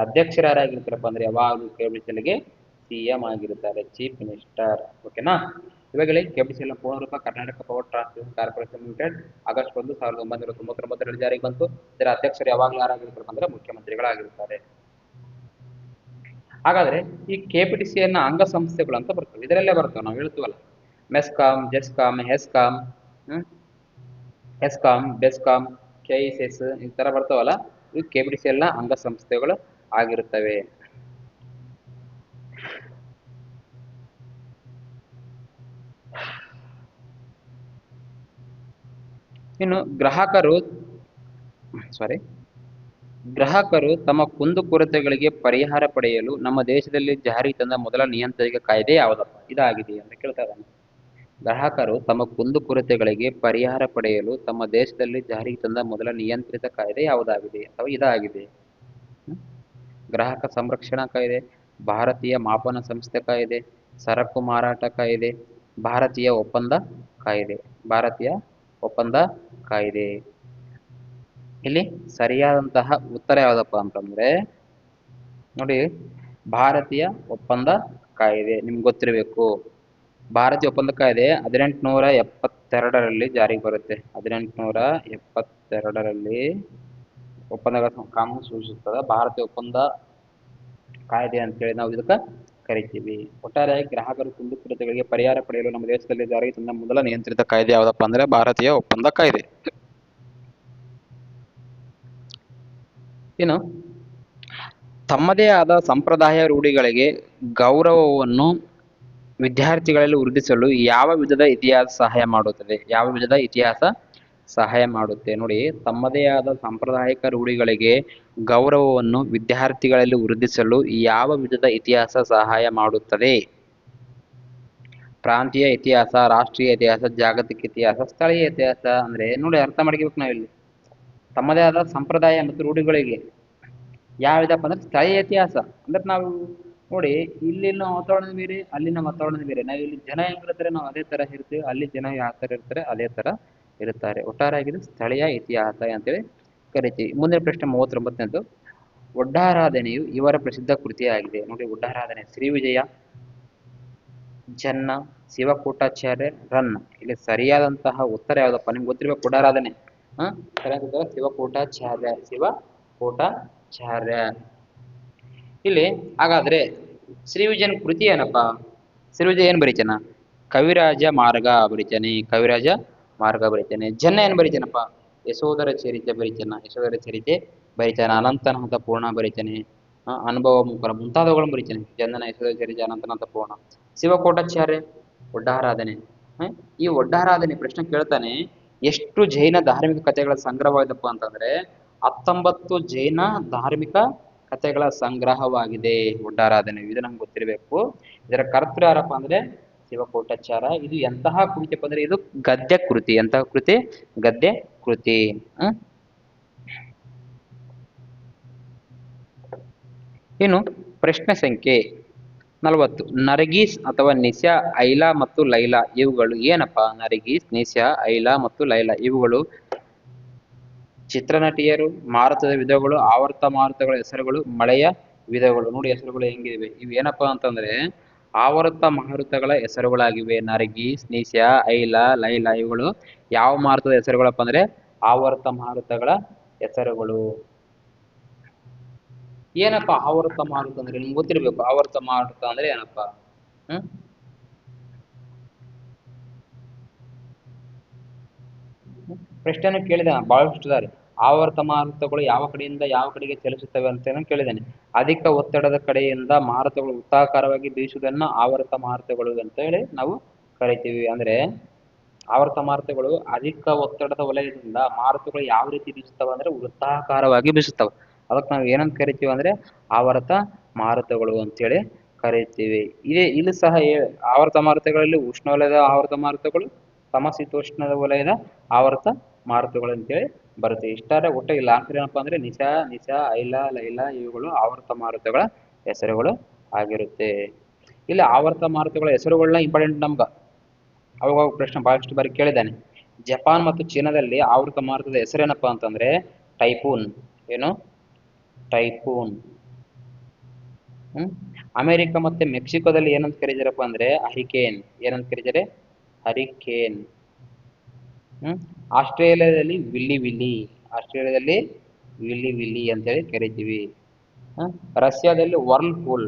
ಅಧ್ಯಕ್ಷರು ಯಾರಾಗಿರ್ತಾರಪ್ಪ ಅಂದ್ರೆ ಯಾವಾಗಲೂ KPTCLಗೆ CM ಆಗಿರ್ತಾರೆ, ಚೀಫ್ ಮಿನಿಸ್ಟರ್. ಓಕೆನಾ? ಇವಾಗಲೇ KPTCL ನ ಪೂರ್ಣ ರೂಪ Karnataka power transmission corporation limited. August 1 1999ರಲ್ಲಿ ಜಾರಿಗೆ ಬಂತು. ಇದರ ಅಧ್ಯಕ್ಷರು ಯಾವಾಗಲೂ ಯಾರಾಗಿರ್ತಾರಪ್ಪ ಅಂದ್ರೆ ಮುಖ್ಯಮಂತ್ರಿಗಳಾಗಿರ್ತಾರೆ. ಹಾಗಾದ್ರೆ ಈ KPTCL ನ ಅಂಗ ಸಂಸ್ಥೆಗಳು ಅಂತ ಬರ್ತವೆ. ಇದರಲ್ಲೇ ಬರ್ತವೆ, ನಾವು ಹೇಳ್ತೀವಲ್ಲ ಮೆಸ್ಕಾಂ, ಜೆಸ್ಕಾಂ, ಹೆಸ್ಕಾಂ, ಬೆಸ್ಕಾಂ, KISS ಈ ತರ ಬರ್ತಾವಲ್ಲ, ಇವು KPTCL ನ ಅಂಗ ಸಂಸ್ಥೆಗಳು ಆಗಿರುತ್ತವೆ. ಇನ್ನು ಗ್ರಾಹಕರು ತಮ್ಮ ಕುಂದುಕೊರತೆಗಳಿಗೆ ಪರಿಹಾರ ಪಡೆಯಲು ನಮ್ಮ ದೇಶದಲ್ಲಿ ಜಾರಿ ತಂದ ಮೊದಲ ನಿಯಂತ್ರಿತ ಕಾಯ್ದೆ ಯಾವುದಪ್ಪ? ಇದಾಗಿದೆ ಅಂತ ಕೇಳ್ತಾ ಇದ್ದಾನೆ. ಗ್ರಾಹಕರು ತಮ್ಮ ಕುಂದುಕೊರತೆಗಳಿಗೆ ಪರಿಹಾರ ಪಡೆಯಲು ತಮ್ಮ ದೇಶದಲ್ಲಿ ಜಾರಿಗೆ ತಂದ ಮೊದಲ ನಿಯಂತ್ರಿತ ಕಾಯ್ದೆ ಯಾವುದಾಗಿದೆ ಅಥವಾ ಇದಾಗಿದೆ? ಗ್ರಾಹಕ ಸಂರಕ್ಷಣಾ ಕಾಯ್ದೆ, ಭಾರತೀಯ ಮಾಪನ ಸಂಸ್ಥೆ ಕಾಯ್ದೆ, ಸರಕು ಮಾರಾಟ ಕಾಯ್ದೆ, ಭಾರತೀಯ ಒಪ್ಪಂದ ಕಾಯ್ದೆ. ಇಲ್ಲಿ ಸರಿಯಾದಂತಹ ಉತ್ತರ ಯಾವ್ದಪ್ಪ ಅಂತಂದ್ರೆ ನೋಡಿ, ಭಾರತೀಯ ಒಪ್ಪಂದ ಕಾಯ್ದೆ. ನಿಮ್ಗೆ ಗೊತ್ತಿರಬೇಕು, ಭಾರತೀಯ ಒಪ್ಪಂದ ಕಾಯ್ದೆ 1872ರಲ್ಲಿ ಜಾರಿಗೆ ಬರುತ್ತೆ. 1872ರಲ್ಲಿ ಒಪ್ಪಂದಗಳ ಕಾನೂನು ಸೂಚಿಸುತ್ತದೆ. ಭಾರತೀಯ ಒಪ್ಪಂದ ಕಾಯ್ದೆ ಅಂತೇಳಿ ನಾವು ಇದಕ್ಕೆ ಕರಿತೀವಿ. ಒಟ್ಟಾರೆಯಾಗಿ ಗ್ರಾಹಕರು ಕುಂದುಕೊರತೆಗಳಿಗೆ ಪರಿಹಾರ ಪಡೆಯಲು ನಮ್ಮ ದೇಶದಲ್ಲಿ ಜಾರಿಗೆ ತಂದ ಮೊದಲ ನಿಯಂತ್ರಿತ ಕಾಯ್ದೆ ಯಾವುದಪ್ಪ ಅಂದ್ರೆ ಭಾರತೀಯ ಒಪ್ಪಂದ ಕಾಯ್ದೆ. ಇನ್ನು ತಮ್ಮದೇ ಆದ ಸಂಪ್ರದಾಯ ರೂಢಿಗಳಿಗೆ ಗೌರವವನ್ನು ವಿದ್ಯಾರ್ಥಿಗಳಲ್ಲಿ ವೃದ್ಧಿಸಲು ಯಾವ ವಿಧದ ಇತಿಹಾಸ ಸಹಾಯ ಮಾಡುತ್ತೆ? ನೋಡಿ, ತಮ್ಮದೇ ಆದ ಸಾಂಪ್ರದಾಯಿಕ ರೂಢಿಗಳಿಗೆ ಗೌರವವನ್ನು ವಿದ್ಯಾರ್ಥಿಗಳಲ್ಲಿ ವೃದ್ಧಿಸಲು ಯಾವ ವಿಧದ ಇತಿಹಾಸ ಸಹಾಯ ಮಾಡುತ್ತದೆ? ಪ್ರಾಂತೀಯ ಇತಿಹಾಸ, ರಾಷ್ಟ್ರೀಯ ಇತಿಹಾಸ, ಜಾಗತಿಕ ಇತಿಹಾಸ, ಸ್ಥಳೀಯ ಇತಿಹಾಸ. ಅಂದ್ರೆ ನೋಡಿ, ಅರ್ಥ ಮಾಡ್ಕೋಬೇಕು ನಾವಿಲ್ಲಿ. ತಮ್ಮದೇ ಆದ ಸಂಪ್ರದಾಯ ಮತ್ತು ರೂಢಿಗಳಿಗೆ ಯಾವ್ದಪ್ಪ ಅಂದ್ರೆ ಸ್ಥಳೀಯ ಇತಿಹಾಸ. ಅಂದ್ರೆ ನಾವು ನೋಡಿ, ಇಲ್ಲಿನ ವಾತಾವರಣ ಬೇರೆ, ಅಲ್ಲಿನ ವಾತಾವರಣ ಬೇರೆ. ನಾವು ಇಲ್ಲಿ ಜನ ಹೆಂಗಿರ್ತಾರೆ ನಾವು ಅದೇ ತರ ಇರ್ತೀವಿ, ಅಲ್ಲಿ ಜನ ಯಾವ ತರ ಇರ್ತಾರೆ ಅದೇ ತರ ಇರುತ್ತಾರೆ. ಒಟ್ಟಾರೆಯಾಗಿ ಸ್ಥಳೀಯ ಇತಿಹಾಸ ಅಂತೇಳಿ ಕರಿತೀವಿ. ಮುಂದಿನ ಪ್ರಶ್ನೆ 39ನೇದು. ಒಡ್ಡಾರಾಧನೆಯು ಇವರ ಪ್ರಸಿದ್ಧ ಕೃತಿಯಾಗಿದೆ. ನೋಡಿ, ಒಡ್ಡಾರಾಧನೆ ಶ್ರೀವಿಜಯ, ಜನ್ನ, ಶಿವಕೂಟಾಚಾರ್ಯ, ರನ್ನ. ಇಲ್ಲಿ ಸರಿಯಾದಂತಹ ಉತ್ತರ ಯಾವ್ದಪ್ಪ? ನಿಮ್ಗೆ ಗೊತ್ತಿರ್ಬೇಕು ಒಡ್ಡಾರಾಧನೆ. ಸರಿಯಾದ ಶಿವಕೂಟಾಚಾರ್ಯ. ಇಲ್ಲಿ ಹಾಗಾದ್ರೆ ಶ್ರೀವಿಜಯನ ಕೃತಿ ಏನಪ್ಪಾ? ಶ್ರೀವಿಜಯ ಏನ್ ಬರೀತಾನ? ಕವಿರಾಜ ಮಾರ್ಗ ಬರೀತಾನೆ. ಜನ್ನ ಏನ್ ಬರೀತಾನಪ್ಪ? ಯಶೋಧರ ಚರಿತೆ ಬರೀತಾನ. ಅನಂತನಾಥ ಪೂರ್ಣ ಬರೀತಾನೆ. ಅನುಭವ ಮುಖರ ಮುಂತಾದವುಗಳನ್ನು ಬರೀತಾನೆ. ಜನ್ನನ ಯಶೋಧರ ಚರಿತೆ, ಅನಂತನಾಥ ಪೂರ್ಣ. ಶಿವಕೋಟಾಚಾರ್ಯ ಒಡ್ಡಾರಾಧನೆ. ಈ ಒಡ್ಡಾರಾಧನೆ ಪ್ರಶ್ನೆ ಕೇಳ್ತಾನೆ, ಎಷ್ಟು ಜೈನ ಧಾರ್ಮಿಕ ಕಥೆಗಳ ಸಂಗ್ರಹವಾದಪ್ಪ ಅಂತಂದ್ರೆ 19 ಜೈನ ಧಾರ್ಮಿಕ ಕಥೆಗಳ ಸಂಗ್ರಹವಾಗಿದೆ ಒಡ್ಡಾರಾಧನೆ. ಇದು ನಮ್ಗೆ ಗೊತ್ತಿರಬೇಕು. ಇದರ ಕರ್ತೃ ಯಾರಪ್ಪ ಅಂದ್ರೆ ಶಿವಕೋಟಾಚಾರ್ಯ. ಇದು ಎಂತಹ ಕೃತಿಯಪ್ಪ ಅಂದ್ರೆ ಇದು ಗದ್ಯ ಕೃತಿ. ಎಂತಹ ಕೃತಿ? ಗದ್ಯ ಕೃತಿ. ಇನ್ನು ಪ್ರಶ್ನೆ ಸಂಖ್ಯೆ 40. ನರ್ಗೀಸ್ ಅಥವಾ ನಿಶಾ, ಐಲಾ ಮತ್ತು ಲೈಲಾ ಇವುಗಳು ಏನಪ್ಪಾ? ನರ್ಗೀಸ್, ನಿಶಾ, ಐಲಾ ಮತ್ತು ಲೈಲಾ ಇವುಗಳು ಚಿತ್ರನಟಿಯರು, ಮಾರುತದ ವಿಧಗಳು, ಆವರ್ತ ಮಾರುತಗಳ ಹೆಸರುಗಳು, ಮಳೆಯ ವಿಧಗಳು. ನೋಡಿ ಹೆಸರುಗಳು ಹೆಂಗಿವೆ. ಇವು ಏನಪ್ಪಾ ಅಂತಂದ್ರೆ ಆವರ್ತ ಮಾರುತಗಳ ಹೆಸರುಗಳಾಗಿವೆ. ನರಗಿ, ಸ್ನೀಸ್ಯ, ಐಲ, ಲೈಲ ಇವುಗಳು ಯಾವ ಮಾರುತದ ಹೆಸರುಗಳಪ್ಪ ಅಂದ್ರೆ ಆವರ್ತ ಮಾರುತಗಳ ಹೆಸರುಗಳು. ಏನಪ್ಪ ಆವರ್ತ ಮಾರುತ ಅಂದ್ರೆ ನಿಮ್ಗೆ ಗೊತ್ತಿರ್ಬೇಕು. ಆವರ್ತ ಮಾರುತ ಅಂದ್ರೆ ಏನಪ್ಪ? ಹ್ಮ್ ಪ್ರಶ್ನೆಯನ್ನು ಕೇಳಿದಾನೆ ಬಹಳಷ್ಟು ಸಾರಿ. ಆವರ್ತ ಮಾರುತಗಳು ಯಾವ ಕಡೆಯಿಂದ ಯಾವ ಕಡೆಗೆ ಚಲಿಸುತ್ತವೆ ಅಂತ ಕೇಳಿದ್ದೇನೆ. ಅಧಿಕ ಒತ್ತಡದ ಕಡೆಯಿಂದ ಮಾರುತಗಳು ವೃತ್ತಾಕಾರವಾಗಿ ಬೀಸುವುದನ್ನ ಆವರ್ತ ಮಾರುತಗಳು ಅಂತ ಹೇಳಿ ನಾವು ಕರಿತೀವಿ. ಅಂದ್ರೆ ಆವರ್ತ ಮಾರುತಗಳು ಅಧಿಕ ಒತ್ತಡದ ವಲಯದಿಂದ ಮಾರುತಗಳು ಯಾವ ರೀತಿ ಬೀಸುತ್ತವೆ ಅಂದ್ರೆ ವೃತ್ತಾಕಾರವಾಗಿ ಬೀಸುತ್ತವೆ. ಅದಕ್ಕೆ ನಾವು ಏನಂತ ಕರಿತೀವಿ ಅಂದ್ರೆ ಆವರ್ತ ಮಾರುತಗಳು ಅಂತೇಳಿ ಕರಿತೀವಿ. ಇಲ್ಲಿ ಸಹ ಆವರ್ತ ಮಾರುತಗಳಲ್ಲಿ ಉಷ್ಣವಲಯದ ಆವರ್ತ ಮಾರುತಗಳು, ಸಮಶೀತೋಷ್ಣದ ವಲಯದ ಆವರ್ತ ಮಾರುತಗಳು ಅಂತೇಳಿ ಬರುತ್ತೆ. ಇಷ್ಟಾರೆ ಒಟ್ಟು ಇಲ್ಲ ಆನ್ಸರ್ ಏನಪ್ಪಾ ಅಂದ್ರೆ ನಿಶ, ಐಲ, ಲೈಲ ಇವುಗಳು ಆವರ್ತ ಮಾರುತಗಳ ಹೆಸರುಗಳು ಆಗಿರುತ್ತೆ. ಇಲ್ಲಿ ಆವರ್ತ ಮಾರುತಗಳ ಹೆಸರುಗಳನ್ನ ಇಂಪಾರ್ಟೆಂಟ್ ನಮ್ಗ ಅವಾಗ ಪ್ರಶ್ನೆ ಬಹಳಷ್ಟು ಬಾರಿ ಕೇಳಿದ್ದಾನೆ. ಜಪಾನ್ ಮತ್ತು ಚೀನಾದಲ್ಲಿ ಆವೃತ ಮಾರುತದ ಹೆಸರೇನಪ್ಪಾ ಅಂತಂದ್ರೆ ಟೈಫೂನ್. ಏನು? ಟೈಫೂನ್. ಅಮೆರಿಕ ಮತ್ತೆ ಮೆಕ್ಸಿಕೋದಲ್ಲಿ ಏನಂತ ಕರೀತಾರಪ್ಪ ಅಂದ್ರೆ ಹರಿಕೇನ್. ಏನಂತ ಕರೀತಾರೆ? ಹರಿಕೇನ್. ಆಸ್ಟ್ರೇಲಿಯಾದಲ್ಲಿ ವಿಲ್ಲಿ ವಿಲ್ಲಿ. ಆಸ್ಟ್ರೇಲಿಯಾದಲ್ಲಿ ವಿಲ್ಲಿ ವಿಲ್ಲಿ ಅಂತೇಳಿ ಕರಿತೀವಿ. ರಷ್ಯಾದಲ್ಲಿ ವರ್ಲ್ಪೂಲ್.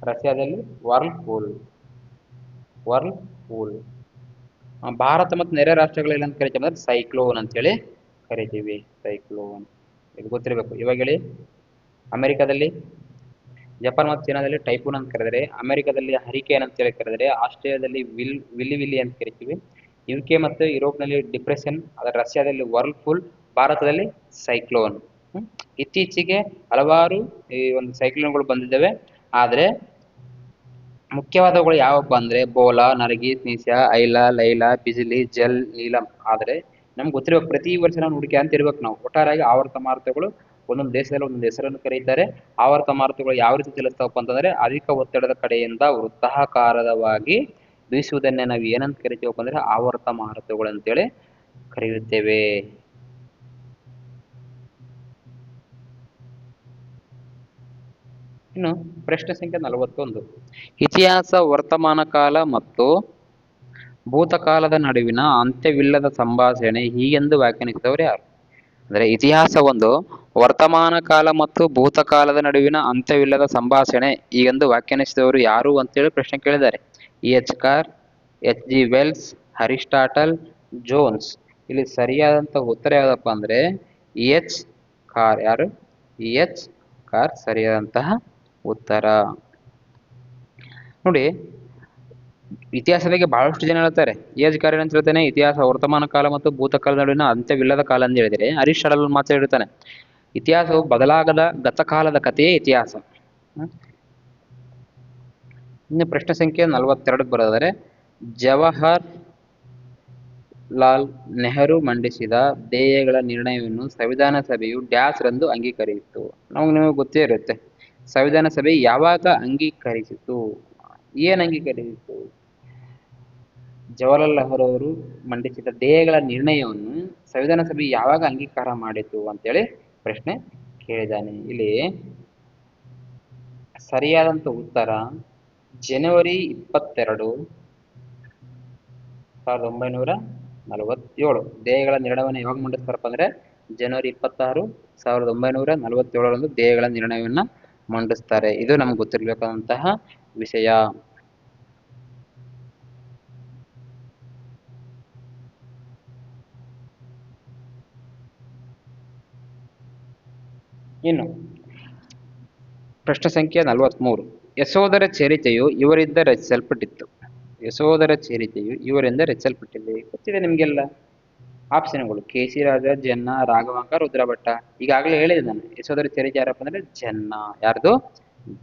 ರಷ್ಯಾದಲ್ಲಿ ವರ್ಲ್ಪೂಲ್. ವರ್ಲ್ಪೂಲ್. ಭಾರತ ಮತ್ತು ನೆರೆ ರಾಷ್ಟ್ರಗಳಲ್ಲಿ ಏನಂತ ಕರಿತೀವಿ ಅಂದ್ರೆ ಸೈಕ್ಲೋನ್ ಅಂತೇಳಿ ಕರಿತೀವಿ. ಸೈಕ್ಲೋನ್ ಇದು ಗೊತ್ತಿರಬೇಕು. ಇವಾಗ ಹೇಳಿ. ಅಮೆರಿಕದಲ್ಲಿ, ಜಪಾನ್ ಮತ್ತು ಚೀನಾದಲ್ಲಿ ಟೈಫೂನ್ ಅಂತ ಕರೆದರೆ, ಅಮೆರಿಕದಲ್ಲಿ ಹರಿಕೇನ್ ಅಂತ ಹೇಳಿ ಕರೆದರೆ, ಆಸ್ಟ್ರೇಲಿಯಾದಲ್ಲಿ ವಿಲ್ಲಿ ವಿಲ್ಲಿ ಅಂತ ಕರಿತೀವಿ. ಯುಕೆ ಮತ್ತು ಯುರೋಪ್ನಲ್ಲಿ ಡಿಪ್ರೆಷನ್, ಅದರ ರಷ್ಯಾದಲ್ಲಿ ವರ್ಲ್ಪೂಲ್, ಭಾರತದಲ್ಲಿ ಸೈಕ್ಲೋನ್. ಇತ್ತೀಚೆಗೆ ಹಲವಾರು ಈ ಒಂದು ಸೈಕ್ಲೋನ್ಗಳು ಬಂದಿದ್ದಾವೆ. ಆದ್ರೆ ಮುಖ್ಯವಾದವುಗಳು ಯಾವಪ್ಪ ಅಂದ್ರೆ ಬೋಲಾ, ನರಗಿ, ಸ್ನೀಸ್ಯ, ಐಲ, ಲೈಲ, ಬಿಜಿಲಿ, ಜಲ್, ನೀಲಂ. ಆದ್ರೆ ನಮ್ಗೆ ಗೊತ್ತಿರ್ಬೇಕು, ಪ್ರತಿ ವರ್ಷ ನಾವು ಹುಡುಕಿ ಅಂತ ಇರ್ಬೇಕು ನಾವು. ಒಟ್ಟಾರೆಯಾಗಿ ಆವರ್ತ ಮಾರುತಗಳು ಒಂದೊಂದು ದೇಶದಲ್ಲಿ ಒಂದೊಂದು ಹೆಸರನ್ನು ಕರೀತಾರೆ. ಆವರ್ತ ಮಾರುತಗಳು ಯಾವ ರೀತಿ ಚಲಿಸ್ತಾವಪ್ಪ ಅಂತಂದ್ರೆ ಅಧಿಕ ಒತ್ತಡದ ಕಡೆಯಿಂದ ವೃತ್ತಾಕಾರವಾಗಿ ಬೀಸುವುದನ್ನೇ ನಾವು ಏನಂತ ಕರಿತೀವಪ್ಪ ಅಂದ್ರೆ ಆವರ್ತ ಮಾರುತಗಳು ಅಂತೇಳಿ ಕರೆಯುತ್ತೇವೆ. ಇನ್ನು ಪ್ರಶ್ನೆ ಸಂಖ್ಯೆ 41. ಇತಿಹಾಸ, ವರ್ತಮಾನ ಕಾಲ ಮತ್ತು ಭೂತಕಾಲದ ನಡುವಿನ ಅಂತ್ಯವಿಲ್ಲದ ಸಂಭಾಷಣೆ ಹೀಗೆಂದು ವ್ಯಾಖ್ಯಾನಿಸಿದವರು ಯಾರು? ಅಂದ್ರೆ ಇತಿಹಾಸ ಒಂದು, ವರ್ತಮಾನ ಕಾಲ ಮತ್ತು ಭೂತಕಾಲದ ನಡುವಿನ ಅಂತ್ಯವಿಲ್ಲದ ಸಂಭಾಷಣೆ ಹೀಗೆಂದು ವ್ಯಾಖ್ಯಾನಿಸಿದವರು ಯಾರು ಅಂತೇಳಿ ಪ್ರಶ್ನೆ ಕೇಳಿದ್ದಾರೆ. H car, H.G. Wells, Aristotle, Jones. ಇಲ್ಲಿ ಸರಿಯಾದಂತ ಉತ್ತರ ಯಾವ್ದಪ್ಪ ಅಂದ್ರೆ ಎಚ್ ಕಾರ್. ಯಾರು? ಎಚ್ ಕಾರ್ ಸರಿಯಾದಂತಹ ಉತ್ತರ. ನೋಡಿ, ಇತಿಹಾಸದ ಬಗ್ಗೆ ಬಹಳಷ್ಟು ಜನ ಹೇಳ್ತಾರೆ. ಎಚ್ ಕಾರ್ ಏನಂತ ಹೇಳ್ತಾನೆ? ಇತಿಹಾಸ ವರ್ತಮಾನ ಕಾಲ ಮತ್ತು ಭೂತಕಾಲದ ನಡುವಿನ ಅಂತ್ಯವಿಲ್ಲದ ಕಾಲ ಅಂತ ಹೇಳಿದರೆ, ಅರಿಸ್ಟಾಟಲ್ ಮಾತ್ರ ಹೇಳ್ತಾನೆ ಇತಿಹಾಸವು ಬದಲಾಗದ ಗತಕಾಲದ ಕಥೆಯೇ ಇತಿಹಾಸ. ಇನ್ನು ಪ್ರಶ್ನೆ ಸಂಖ್ಯೆ 42 ಬರೋದಾದ್ರೆ, ಜವಾಹರ್ ಲಾಲ್ ನೆಹರು ಮಂಡಿಸಿದ ಧ್ಯೇಯಗಳ ನಿರ್ಣಯವನ್ನು ಸಂವಿಧಾನ ಸಭೆಯು ಡ್ಯಾಶ್ ರಂದು ಅಂಗೀಕರಿಸಿತು. ನಿಮಗೆ ಗೊತ್ತೇ ಇರುತ್ತೆ. ಸಂವಿಧಾನ ಸಭೆ ಯಾವಾಗ ಅಂಗೀಕರಿಸಿತು? ಏನ್ ಅಂಗೀಕರಿಸಿತು? ಜವಾಹರ್ಲಾಲ್ ನೆಹರು ಅವರು ಮಂಡಿಸಿದ ಧ್ಯೇಯಗಳ ನಿರ್ಣಯವನ್ನು ಸಂವಿಧಾನ ಸಭೆ ಯಾವಾಗ ಅಂಗೀಕಾರ ಮಾಡಿತು ಅಂತೇಳಿ ಪ್ರಶ್ನೆ ಕೇಳಿದ್ದಾನೆ. ಇಲ್ಲಿ ಸರಿಯಾದಂತ ಉತ್ತರ ಜನವರಿ 22, 1947. ಧ್ಯೇಯಗಳ ನಿರ್ಣಯವನ್ನು ಯಾವಾಗ ಮಂಡಿಸ್ತಾರಪ್ಪ ಅಂದ್ರೆ ಜನವರಿ 26, 1947ರಂದು ಧ್ಯೇಯಗಳ ನಿರ್ಣಯವನ್ನ ಮಂಡಿಸ್ತಾರೆ. ಇದು ನಮ್ಗೆ ಗೊತ್ತಿರ್ಬೇಕಾದಂತಹ ವಿಷಯ. ಇನ್ನು ಪ್ರಶ್ನೆ ಸಂಖ್ಯೆ 43. ಯಶೋಧರ ಚರಿತೆಯು ಇವರಿಂದ ರಚಿಸಲ್ಪಟ್ಟಿತ್ತು. ಯಶೋಧರ ಚರಿತೆಯು ಇವರಿಂದ ರಚಿಸಲ್ಪಟ್ಟಿದೆ. ಗೊತ್ತಿದೆ ನಿಮ್ಗೆಲ್ಲ. ಆಪ್ಷನ್ಗಳು ಕೆ.ಸಿ. ರಾಜ, ಜನ್ನ, ರಾಘವಾಂಕ, ರುದ್ರಭಟ್ಟ. ಈಗಾಗಲೇ ಹೇಳಿದೆ ನಾನು. ಯಶೋಧರ ಚರಿತೆ ಯಾರಪ್ಪ ಅಂದ್ರೆ ಜನ್ನ. ಯಾರ್ದು?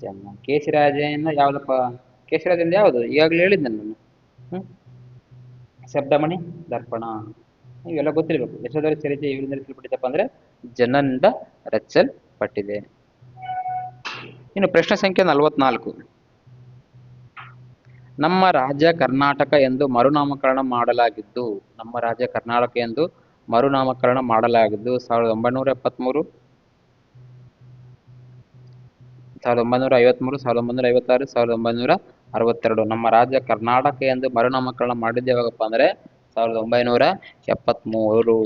ಜನ್ನ. ಕೆ.ಸಿ. ರಾಜೇಂದ್ರ ಯಾವ್ದಪ್ಪ? ಕೆ.ಸಿ. ರಾಜೇಂದ್ರ ಯಾವುದು? ಈಗಾಗಲೇ ಹೇಳಿದ್ದೆ ನಾನು. ಶಬ್ದಮಣಿ ದರ್ಪಣ. ಇವೆಲ್ಲ ಗೊತ್ತಿರ್ಬೇಕು. ಯಶೋಧರ ಚರಿತೆ ಇವರಿಂದ ರಚಿಸಲ್ಪಟ್ಟಿದ್ದಪ್ಪ ಅಂದ್ರೆ ಜನನಿಂದ ರಚಿಸಲ್ಪಟ್ಟಿದೆ. ಇನ್ನು ಪ್ರಶ್ನೆ ಸಂಖ್ಯೆ 44. ನಮ್ಮ ರಾಜ್ಯ ಕರ್ನಾಟಕ ಎಂದು ಮರುನಾಮಕರಣ ಮಾಡಲಾಗಿದ್ದು. ನಮ್ಮ ರಾಜ್ಯ ಕರ್ನಾಟಕ ಎಂದು ಮರುನಾಮಕರಣ ಮಾಡಲಾಗಿದ್ದು 1973, 1953, 1956, 1962. ನಮ್ಮ ರಾಜ್ಯ ಕರ್ನಾಟಕ ಎಂದು ಮರುನಾಮಕರಣ ಮಾಡಿದ್ದು ಯಾವಾಗಪ್ಪ ಅಂದರೆ 1973.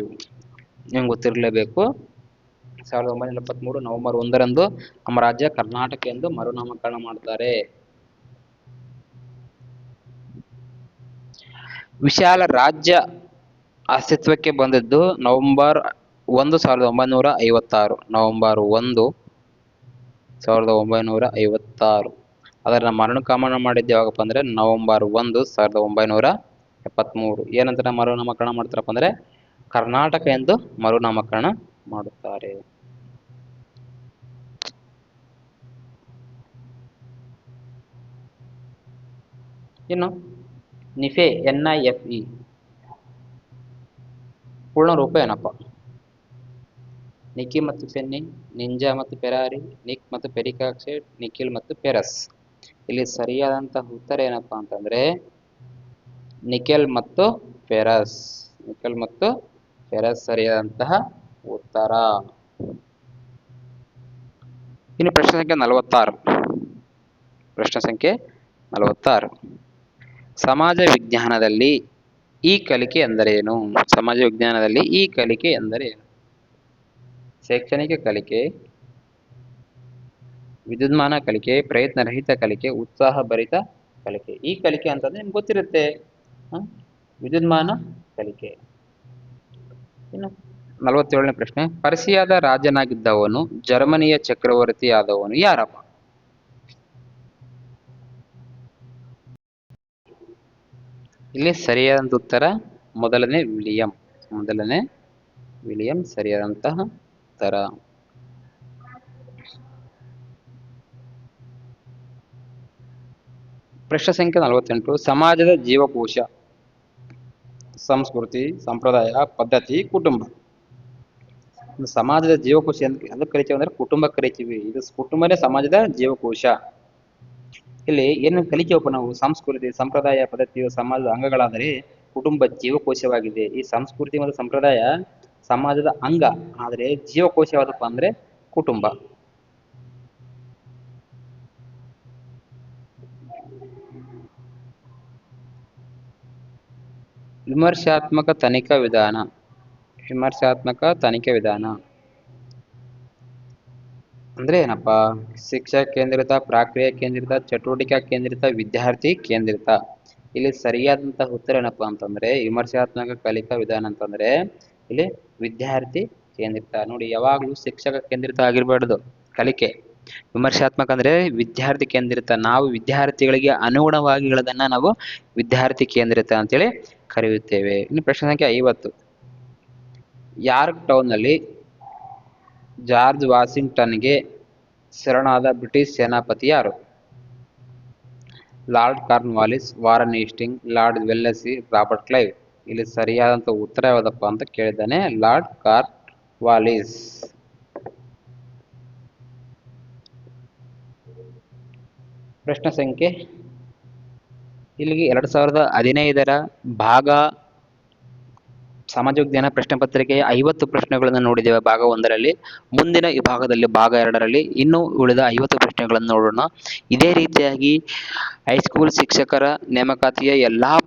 ನಿಮ್ಗೆ ಗೊತ್ತಿರಲೇಬೇಕು. 1973 ನವೆಂಬರ್ 1ರಂದು ನಮ್ಮ ರಾಜ್ಯ ಕರ್ನಾಟಕ ಎಂದು ಮರುನಾಮಕರಣ ಮಾಡ್ತಾರೆ. ವಿಶಾಲ ರಾಜ್ಯ ಅಸ್ತಿತ್ವಕ್ಕೆ ಬಂದಿದ್ದು ನವೆಂಬರ್ 1, 1956. ನವೆಂಬರ್ 1, 1956. ಅದರ ಮರುನಾಮಕರಣ ಮಾಡಿದ್ದು ಯಾವಾಗಪ್ಪ ಅಂದರೆ ನವೆಂಬರ್ 1, 1973. ಏನಂತ ಮರುನಾಮಕರಣ ಮಾಡ್ತಾರಪ್ಪ ಅಂದರೆ ಕರ್ನಾಟಕ ಎಂದು ಮರುನಾಮಕರಣ ಮಾಡುತ್ತಾರೆ. ಇನ್ನು ನಿಫೆ NIFE ಪೂರ್ಣ ರೂಪ ಏನಪ್ಪ? ನಿಕಿ ಮತ್ತು ಫೆನ್ನಿ, ನಿಂಜಾ ಮತ್ತು ಫೆರಾರಿ, ನಿಕ್ ಮತ್ತು ಪೆರಿಕಾಕ್ಸೈಡ್, ನಿಖಿಲ್ ಮತ್ತು ಫೆರಸ್. ಇಲ್ಲಿ ಸರಿಯಾದಂತಹ ಉತ್ತರ ಏನಪ್ಪಾ ಅಂತಂದ್ರೆ ನಿಕೆಲ್ ಮತ್ತು ಫೆರಸ್. ನಿಕೆಲ್ ಮತ್ತು ಫೆರಸ್ ಸರಿಯಾದಂತಹ ಉತ್ತರ. ಇನ್ನು ಪ್ರಶ್ನೆ ಸಂಖ್ಯೆ 46. ಪ್ರಶ್ನೆ ಸಂಖ್ಯೆ 46. ಸಮಾಜ ವಿಜ್ಞಾನದಲ್ಲಿ ಈ ಕಲಿಕೆ ಎಂದರೇನು? ಸಮಾಜ ವಿಜ್ಞಾನದಲ್ಲಿ ಈ ಕಲಿಕೆ ಎಂದರೇನು? ಶೈಕ್ಷಣಿಕ ಕಲಿಕೆ, ವಿದ್ಯುನ್ಮಾನ ಕಲಿಕೆ, ಪ್ರಯತ್ನ ರಹಿತ ಕಲಿಕೆ, ಉತ್ಸಾಹ ಭರಿತ ಕಲಿಕೆ. ಈ ಕಲಿಕೆ ಅಂತಂದ್ರೆ ನಿಮ್ಗೆ ಗೊತ್ತಿರುತ್ತೆ, ವಿದ್ಯುನ್ಮಾನ ಕಲಿಕೆ. ಇನ್ನು 47ನೇ ಪ್ರಶ್ನೆ. ಪರ್ಷಿಯಾದ ರಾಜನಾಗಿದ್ದವನು, ಜರ್ಮನಿಯ ಚಕ್ರವರ್ತಿ ಆದವನು ಯಾರಪ್ಪ? ಇಲ್ಲಿ ಸರಿಯಾದಂತ ಉತ್ತರ ಮೊದಲನೇ ವಿಲಿಯಂ. ಮೊದಲನೇ ವಿಲಿಯಂ ಸರಿಯಾದಂತಹ ಉತ್ತರ. ಪ್ರಶ್ನೆ ಸಂಖ್ಯೆ 48. ಸಮಾಜದ ಜೀವಕೋಶ, ಸಂಸ್ಕೃತಿ, ಸಂಪ್ರದಾಯ, ಪದ್ಧತಿ, ಕುಟುಂಬ. ಸಮಾಜದ ಜೀವಕೋಶ ಅದಕ್ಕೆ ಕರಿತೀವಿ ಅಂದ್ರೆ ಕುಟುಂಬ ಕರಿತೀವಿ. ಇದು ಕುಟುಂಬನೇ ಸಮಾಜದ ಜೀವಕೋಶ. ಇಲ್ಲಿ ಏನು ಕಲಿತೀವಪ್ಪ ನಾವು? ಸಂಸ್ಕೃತಿ, ಸಂಪ್ರದಾಯ, ಪದ್ಧತಿಯು ಸಮಾಜದ ಅಂಗಗಳಾದರೆ ಕುಟುಂಬ ಜೀವಕೋಶವಾಗಿದೆ. ಈ ಸಂಸ್ಕೃತಿ ಮತ್ತು ಸಂಪ್ರದಾಯ ಸಮಾಜದ ಅಂಗ, ಆದರೆ ಜೀವಕೋಶ ಯಾವ್ದಪ್ಪ ಅಂದ್ರೆ ಕುಟುಂಬ. ವಿಮರ್ಶಾತ್ಮಕ ತನಿಖಾ ವಿಧಾನ. ವಿಮರ್ಶಾತ್ಮಕ ತನಿಖೆ ವಿಧಾನ ಅಂದ್ರೆ ಏನಪ್ಪಾ? ಶಿಕ್ಷಕ ಕೇಂದ್ರಿತ, ಪ್ರಕ್ರಿಯೆ ಕೇಂದ್ರಿತ, ಚಟುವಟಿಕೆ ಕೇಂದ್ರಿತ, ವಿದ್ಯಾರ್ಥಿ ಕೇಂದ್ರಿತ. ಇಲ್ಲಿ ಸರಿಯಾದಂತಹ ಉತ್ತರ ಏನಪ್ಪಾ ಅಂತಂದ್ರೆ ವಿಮರ್ಶಾತ್ಮಕ ಕಲಿಕಾ ವಿಧಾನ ಅಂತಂದ್ರೆ ಇಲ್ಲಿ ವಿದ್ಯಾರ್ಥಿ ಕೇಂದ್ರಿತ. ನೋಡಿ, ಯಾವಾಗ್ಲೂ ಶಿಕ್ಷಕ ಕೇಂದ್ರಿತ ಆಗಿರ್ಬಾರ್ದು ಕಲಿಕೆ. ವಿಮರ್ಶಾತ್ಮಕ ಅಂದ್ರೆ ವಿದ್ಯಾರ್ಥಿ ಕೇಂದ್ರಿತ. ನಾವು ವಿದ್ಯಾರ್ಥಿಗಳಿಗೆ ಅನುಗುಣವಾಗಿ ಹೇಳೋದನ್ನ ನಾವು ವಿದ್ಯಾರ್ಥಿ ಕೇಂದ್ರಿತ ಅಂತೇಳಿ ಕರೆಯುತ್ತೇವೆ. ಇನ್ನು ಪ್ರಶ್ನೆ ಸಂಖ್ಯೆ 50. ಯಾರ್ಕ್ ಟೌನ್ ನಲ್ಲಿ ಜಾರ್ಜ್ ವಾಷಿಂಗ್ಟನ್ಗೆ ಶರಣಾದ ಬ್ರಿಟಿಷ್ ಸೇನಾಪತಿ ಯಾರು? Lord Cornwallis, Warren Hastings, lord Wellesley, Robert Clive. ಇಲ್ಲಿ ಸರಿಯಾದಂತ ಉತ್ತರ ಯಾವುದಪ್ಪ ಅಂತ ಕೇಳಿದ್ದಾನೆ, ಲಾರ್ಡ್ ಕಾರ್ನ್ವಾಲಿಸ್. ಪ್ರಶ್ನೆ ಸಂಖ್ಯೆ ಇಲ್ಲಿಗೆ 2015ರ ಭಾಗ ಸಮಾಜ ವಿಜ್ಞಾನ ಪ್ರಶ್ನೆ ಪತ್ರಿಕೆಯ 50 ಪ್ರಶ್ನೆಗಳನ್ನು ನೋಡಿದ್ದೇವೆ ಭಾಗ 1ರಲ್ಲಿ. ಮುಂದಿನ ವಿಭಾಗದಲ್ಲಿ ಭಾಗ 2ರಲ್ಲಿ ಇನ್ನೂ ಉಳಿದ 50 ಪ್ರಶ್ನೆಗಳನ್ನು ನೋಡೋಣ. ಇದೇ ರೀತಿಯಾಗಿ ಹೈಸ್ಕೂಲ್ ಶಿಕ್ಷಕರ ನೇಮಕಾತಿಯ ಎಲ್ಲಾ